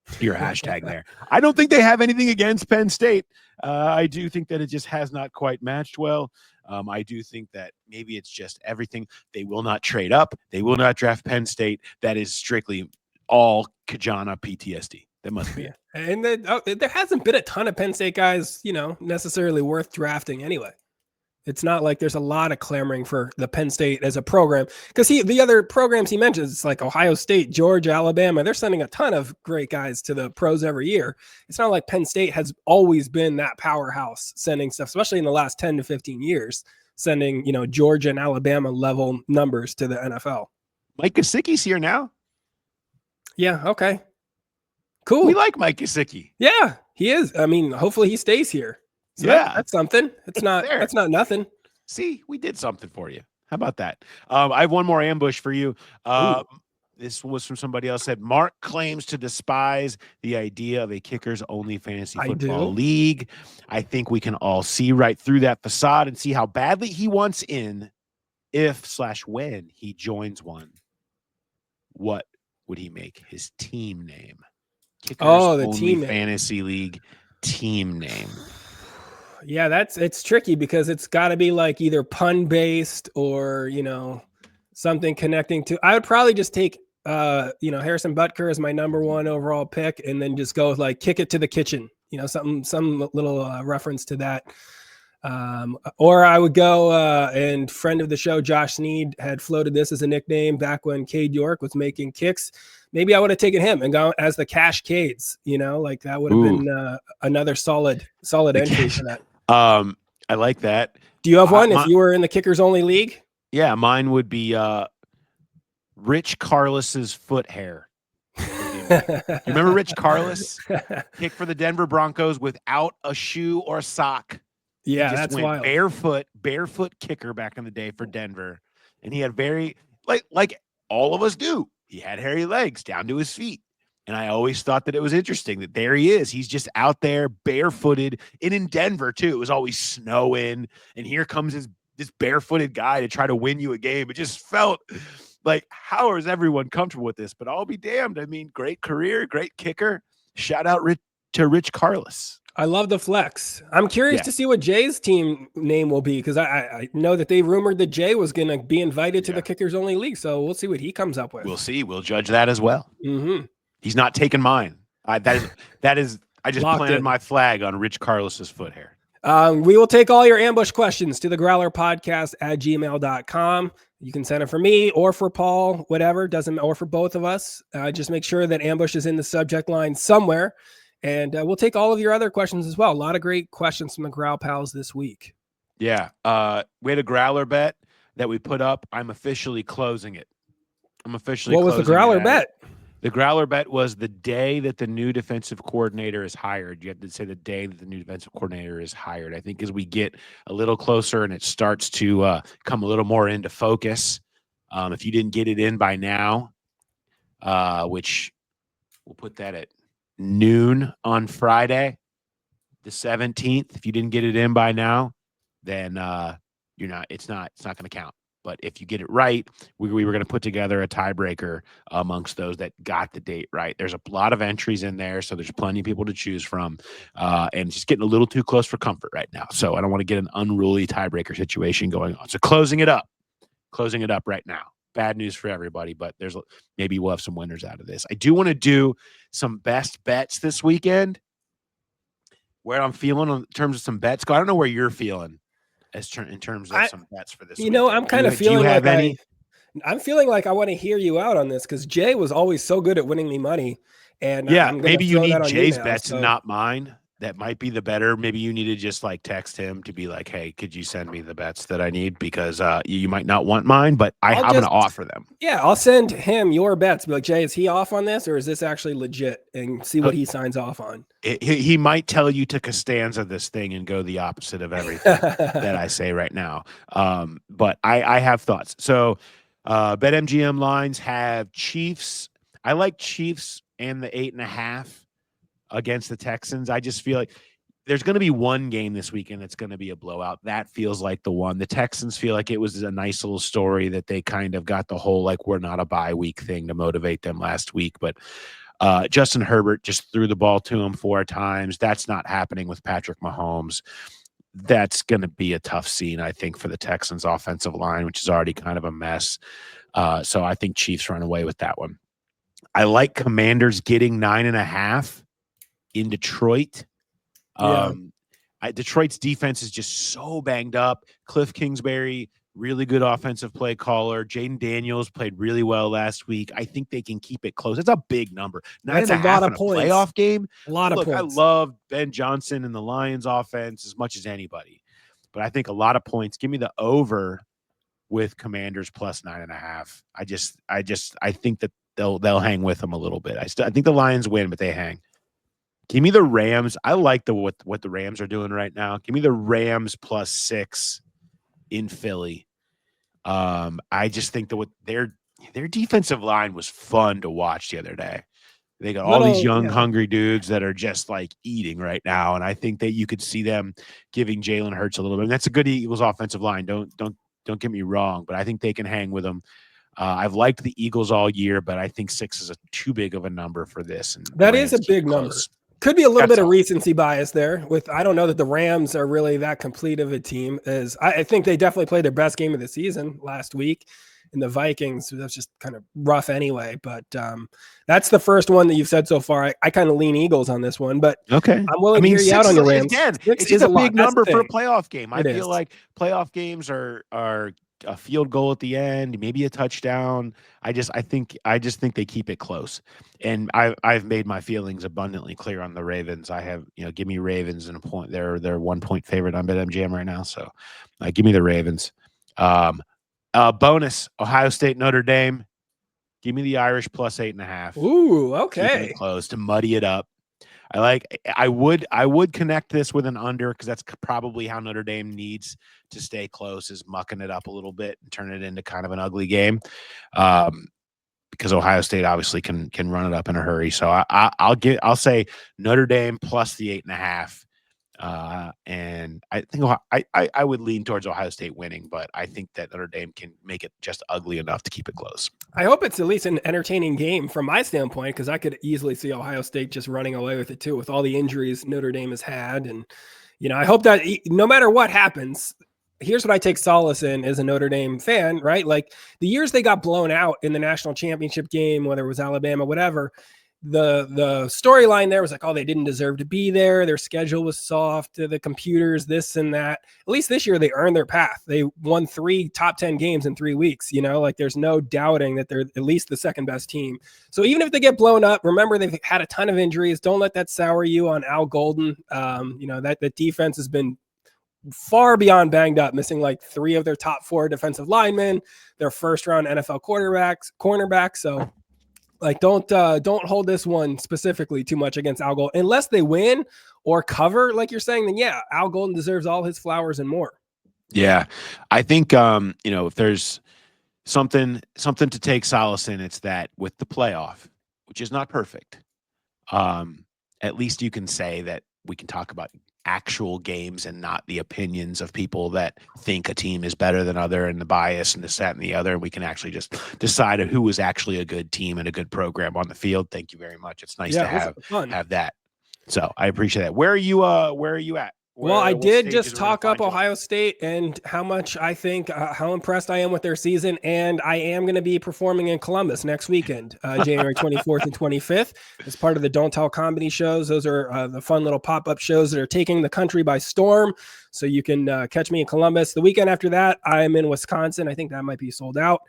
hashtag there. I don't think they have anything against Penn State. I do think that it just has not quite matched well. I do think that maybe it's just everything. They will not trade up. They will not draft Penn State. That is strictly all Kajana PTSD. That must be it.
And there hasn't been a ton of Penn State guys, necessarily worth drafting anyway. It's not like there's a lot of clamoring for the Penn State as a program, because the other programs he mentions, it's like Ohio State, Georgia, Alabama. They're sending a ton of great guys to the pros every year. It's not like Penn State has always been that powerhouse sending stuff, especially in the last 10 to 15 years, sending, Georgia and Alabama level numbers to the NFL.
Mike Gesicki's here now.
Yeah. Okay. Cool.
We like Mike Gesicki.
Yeah, he is. I mean, hopefully he stays here. So that's something. It's not. That's not nothing.
See, we did something for you. How about that? I have one more ambush for you. This was from somebody else. Said Mark claims to despise the idea of a kickers only fantasy football league. I think we can all see right through that facade and see how badly he wants in. If/when he joins one, what would he make his team name? Kickers
the
only
team
fantasy league team name.
Yeah, it's tricky because it's got to be like either pun based or, something connecting to. I would probably just take, Harrison Butker as my number 1 overall pick, and then just go with like kick it to the kitchen, some little reference to that. Or I would go, and friend of the show, Josh Sneed, had floated this as a nickname back when Cade York was making kicks. Maybe I would have taken him and gone as the Cash Cades, like that would have been another solid entry for that.
I like that.
Do you have one if you were in the kickers only league?
Yeah, mine would be Rich Carlos's foot hair. You remember Rich Carlos? Kicked for the Denver Broncos without a shoe or a sock.
Yeah,
he just
that's
went
wild.
barefoot kicker back in the day for Denver. And he had very, like all of us do, he had hairy legs down to his feet. And I always thought that it was interesting that there he is. He's just out there barefooted. And in Denver, too, it was always snowing. And here comes this barefooted guy to try to win you a game. It just felt like, how is everyone comfortable with this? But I'll be damned. I mean, great career, great kicker. Shout out to Rich Carlos.
I love the flex. I'm curious to see what Jay's team name will be, because I know that they rumored that Jay was going to be invited to the kickers only league. So we'll see what he comes up with.
We'll see. We'll judge that as well.
Mm-hmm.
He's not taking mine. That is. I just planted my flag on Rich Carlos's foot hair.
We will take all your ambush questions to the growlerpodcast@gmail.com. You can send it for me or for Paul, whatever, or for both of us. Just make sure that ambush is in the subject line somewhere. And we'll take all of your other questions as well. A lot of great questions from the Growl Pals this week.
Yeah. We had a Growler bet that we put up. I'm officially closing it. What
was the Growler bet?
The Growler bet was the day that the new defensive coordinator is hired. You have to say the day that the new defensive coordinator is hired. I think as we get a little closer and it starts to come a little more into focus, if you didn't get it in by now, which we'll put that at noon on Friday, the 17th. If you didn't get it in by now, then it's not going to count. But if you get it right, we were going to put together a tiebreaker amongst those that got the date right. There's a lot of entries in there, so there's plenty of people to choose from. And it's just getting a little too close for comfort right now. So I don't want to get an unruly tiebreaker situation going on. So closing it up right now. Bad news for everybody, but maybe we'll have some winners out of this. I do want to do some best bets this weekend. Where I'm feeling in terms of some bets. I don't know where you're feeling in terms of some bets for this weekend.
I'm kind of feeling like I'm feeling like I want to hear you out on this, because Jay was always so good at winning me money. And
maybe you need Jay's bets and not mine. That might be the better. Maybe you need to just text him to be like, hey, could you send me the bets that I need? Because you might not want mine, but I'm going to offer them.
Yeah, I'll send him your bets. Be like, Jay, is he off on this, or is this actually legit? And see what he signs off on.
He might tell you to Costanza this thing and go the opposite of everything that I say right now. But I have thoughts. So BetMGM lines have Chiefs. I like Chiefs and the 8.5. against the Texans. I just feel like there's going to be one game this weekend that's going to be a blowout. That feels like the one. The Texans feel like it was a nice little story that they kind of got the whole we're not a bye week thing to motivate them last week. But Justin Herbert just threw the ball to him 4 times. That's not happening with Patrick Mahomes. That's going to be a tough scene, I think, for the Texans offensive line, which is already kind of a mess. So I think Chiefs run away with that one. I like Commanders getting 9.5. in Detroit. I Detroit's defense is just so banged up. Cliff Kingsbury, really good offensive play caller. Jaden Daniels played really well last week. I think they can keep it close. It's a big number.
That's a
9.5
lot of
in a
points.
playoff game.
A lot of
Look,
points.
I love Ben Johnson and the Lions offense as much as anybody, but I think a lot of points. Give me the over with Commanders plus 9.5. I think that they'll hang with them a little bit. I think the Lions win, but they hang. Give me the Rams. I like what the Rams are doing right now. Give me the Rams plus 6 in Philly. I just think that their defensive line was fun to watch the other day. They got all these young, hungry dudes that are just like eating right now, and I think that you could see them giving Jalen Hurts a little bit. And that's a good Eagles offensive line. Don't get me wrong, but I think they can hang with them. I've liked the Eagles all year, but I think 6 is too big of a number for this. And
that is a big number. Could be a little bit of recency bias there. I don't know that the Rams are really that complete of a team. As I think they definitely played their best game of the season last week. And the Vikings, that's just kind of rough anyway. But that's the first one that you've said so far. I kind of lean Eagles on this one, but
okay,
I'm willing to hear you out on your Rams.
Again, it's just a big number for a playoff game. I feel like playoff games are a field goal at the end, maybe a touchdown. I just think they keep it close. And I've made my feelings abundantly clear on the Ravens. I have, give me Ravens and a point. They're 1 point favorite on BetMGM right now. So give me the Ravens. Bonus Ohio State, Notre Dame. Give me the Irish plus 8.5.
Ooh, okay.
Keeping it close to muddy it up. I would connect this with an under because that's probably how Notre Dame needs to stay close, is mucking it up a little bit and turn it into kind of an ugly game. Because Ohio State obviously can run it up in a hurry. So I'll say Notre Dame plus the 8.5. And I think I would lean towards Ohio State winning, but I think that Notre Dame can make it just ugly enough to keep it close. I
hope it's at least an entertaining game from my standpoint, because I could easily see Ohio State just running away with it too, with all the injuries Notre Dame has had. And, I hope that no matter what happens, here's what I take solace in as a Notre Dame fan, right? Like the years they got blown out in the national championship game, whether it was Alabama, whatever, the storyline there was like, oh, they didn't deserve to be there. Their schedule was soft, the computers, this and that. At least this year they earned their path. They won 3 top 10 games in 3 weeks. Like there's no doubting that they're at least the second best team. So even if they get blown up, remember they've had a ton of injuries. Don't let that sour you on Al Golden. That defense has been far beyond banged up, missing like 3 of their top 4 defensive linemen, their first round NFL cornerbacks. So don't hold this one specifically too much against Al Golden unless they win or cover, like you're saying. Then yeah, Al Golden deserves all his flowers and more. Yeah,
I think if there's something to take solace in, it's that with the playoff, which is not perfect, at least you can say that we can talk about actual games and not the opinions of people that think a team is better than other and the bias and this, that, and the other. We can actually just decide who was actually a good team and a good program on the field. Thank you very much. It's nice to have that. So I appreciate that. Where are you at?
Well, I did just talk up Ohio State and how much I think, how impressed I am with their season. And I am going to be performing in Columbus next weekend, January 24th and 25th, as part of the Don't Tell comedy shows. Those are the fun little pop-up shows that are taking the country by storm. So you can catch me in Columbus. The weekend after that, I'm in Wisconsin. I think that might be sold out.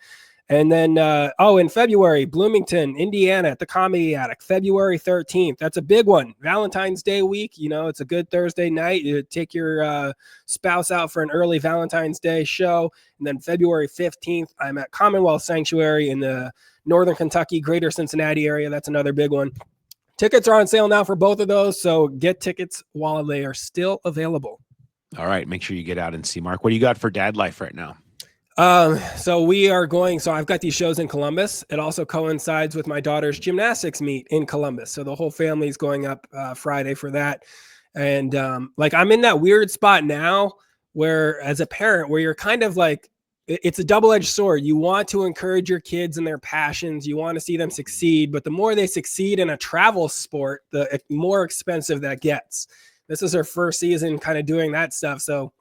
And then, in February, Bloomington, Indiana at the Comedy Attic, February 13th. That's a big one. Valentine's Day week. It's a good Thursday night. You take your spouse out for an early Valentine's Day show. And then February 15th, I'm at Commonwealth Sanctuary in the Northern Kentucky, Greater Cincinnati area. That's another big one. Tickets are on sale now for both of those. So get tickets while they are still available.
All right. Make sure you get out and see Mark. What do you got for dad life right now?
So I've got these shows in Columbus. It also coincides with my daughter's gymnastics meet in Columbus. So the whole family's going up Friday for that. And I'm in that weird spot now where as a parent, where you're kind of like, it's a double-edged sword. You want to encourage your kids and their passions. You want to see them succeed, but the more they succeed in a travel sport, the more expensive that gets. This is her first season kind of doing that stuff. So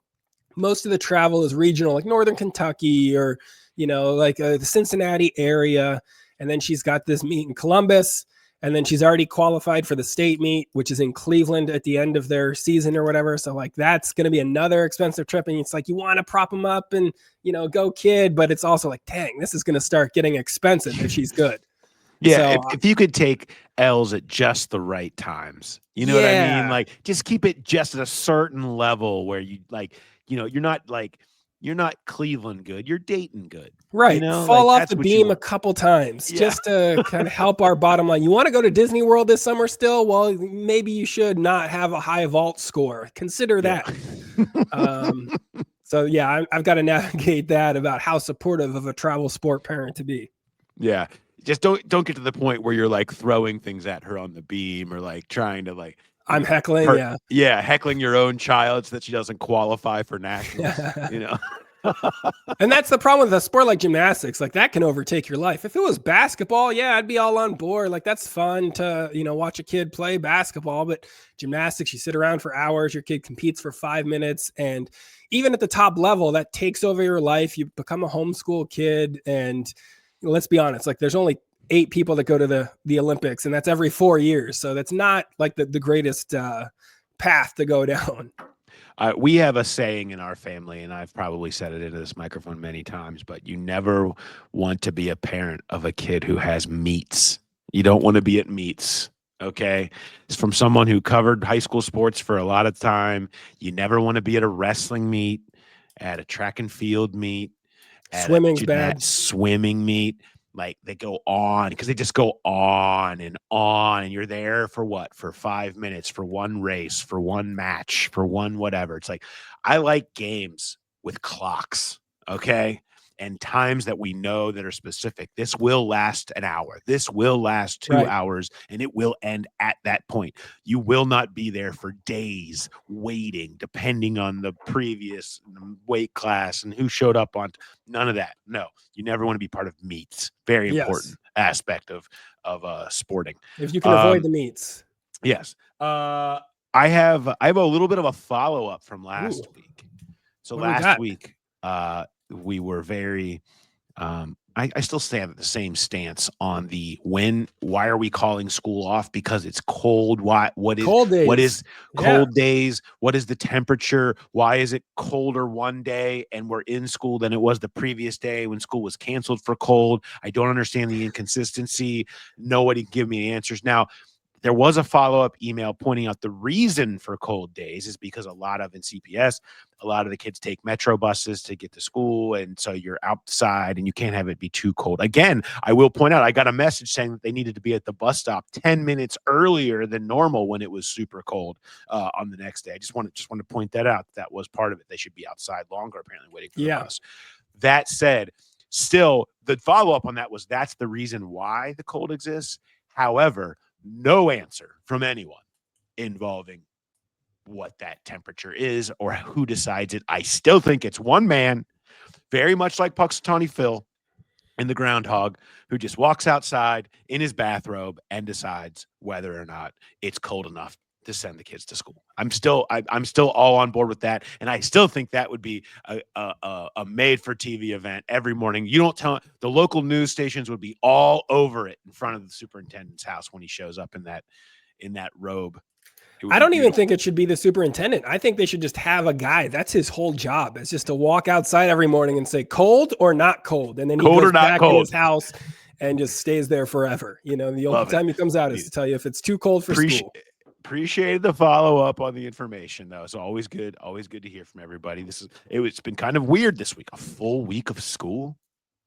most of the travel is regional, like Northern Kentucky or, the Cincinnati area. And then she's got this meet in Columbus. And then she's already qualified for the state meet, which is in Cleveland at the end of their season or whatever. So like that's going to be another expensive trip. And it's like you want to prop them up and, go kid. But it's also like, dang, this is going to start getting expensive if she's good.
Yeah,
So,
if you could take L's at just the right times, you know what I mean? Like, just keep it just at a certain level where you you're not Cleveland good, you're Dayton good.
Right. Fall off the beam a couple times just to kind of help our bottom line. You want to go to Disney World this summer still? Well, maybe you should not have a high vault score. Consider that. So yeah, I've got to navigate that about how supportive of a travel sport parent to be.
Yeah. Just don't get to the point where you're like throwing things at her on the beam or like trying to like
I'm heckling,
heckling your own child so that she doesn't qualify for nationals,
And that's the problem with a sport like gymnastics. Like that can overtake your life. If it was basketball, I'd be all on board. Like that's fun to, watch a kid play basketball, but gymnastics, you sit around for hours, your kid competes for 5 minutes. And even at the top level, that takes over your life. You become a homeschool kid. And let's be honest, like there's only 8 people that go to the Olympics, and that's every 4 years. So that's not like the greatest path to go down.
We have a saying in our family, and I've probably said it into this microphone many times, but you never want to be a parent of a kid who has meets. You don't want to be at meets. Okay. It's from someone who covered high school sports for a lot of time. You never want to be at a wrestling meet, at a track and field meet,
Swimming's bad.
Swimming meet. Like they go on because they just go on, and you're there for what? For 5 minutes, for one race, for one match, for one whatever. It's like, I like games with clocks, okay? And times that we know that are specific. This will last an hour. This will last 2 hours, and it will end at that point. You will not be there for days waiting, depending on the previous weight class and who showed up on. None of that. No, you never want to be part of meets. Very important aspect of sporting.
If you can avoid the meets.
Yes. I have a little bit of a follow-up from last week. So last week, we were very I still stand at the same stance on the why are we calling school off? Because it's cold. What is cold days? What is cold days? What is the temperature? Why is it colder one day and we're in school than it was the previous day when school was canceled for cold? I don't understand the inconsistency. Nobody give me answers. Now, there was a follow-up email pointing out the reason for cold days is because in CPS, a lot of the kids take metro buses to get to school. And so you're outside and you can't have it be too cold. Again, I will point out, I got a message saying that they needed to be at the bus stop 10 minutes earlier than normal when it was super cold on the next day. I just want to point that out. That was part of it. They should be outside longer, apparently, waiting for the bus. That said, still, the follow-up on that was that's the reason why the cold exists. However, no answer from anyone involving what that temperature is or who decides it. I still think it's one man, very much like Puxatawny Phil in The Groundhog, who just walks outside in his bathrobe and decides whether or not it's cold enough to send the kids to school. I'm still all on board with that, and I still think that would be a made-for-TV event every morning. You don't tell the local news stations would be all over it in front of the superintendent's house when he shows up in that robe.
I don't even think it should be the superintendent. I think they should just have a guy. That's his whole job. It's just to walk outside every morning and say cold or not cold, and then he goes back in his house and just stays there forever. The only time he comes out is to tell you if it's too cold for school.
Appreciated the follow-up on the information, though. It's always good to hear from everybody. It's been kind of weird this week. A full week of school.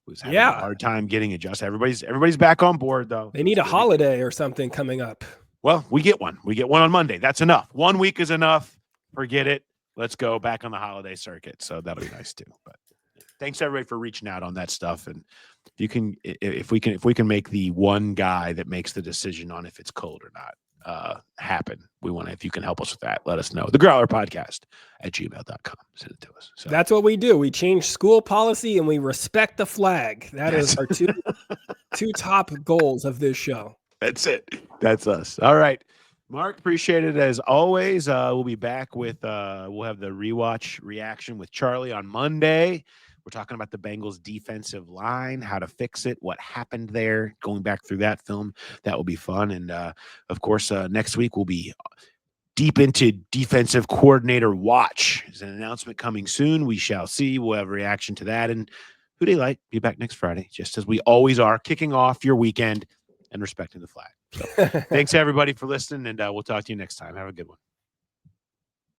Was having a hard time getting adjusted. Everybody's back on board, though.
They need a holiday or something coming up.
Well, we get one. We get one on Monday. That's enough. 1 week is enough. Forget it. Let's go back on the holiday circuit. So that'll be nice too. But thanks everybody for reaching out on that stuff. And if we can make the one guy that makes the decision on if it's cold or not happen, if you can help us with that, let us know. The Growler Podcast at gmail.com. Send it to us. So
that's what we do. We change school policy and we respect the flag. That is our two top goals of this show.
That's it. That's us. All right. Mark, appreciate it as always. We'll be back with we'll have the rewatch reaction with Charlie on Monday. We're talking about the Bengals defensive line, how to fix it, what happened there, going back through that film. That will be fun. And of course, next week we'll be deep into defensive coordinator watch. There's an announcement coming soon. We shall see. We'll have a reaction to that. And Who Dey Light be back next Friday, just as we always are, kicking off your weekend and respecting the flag. So thanks everybody for listening, and we'll talk to you next time. Have a good one.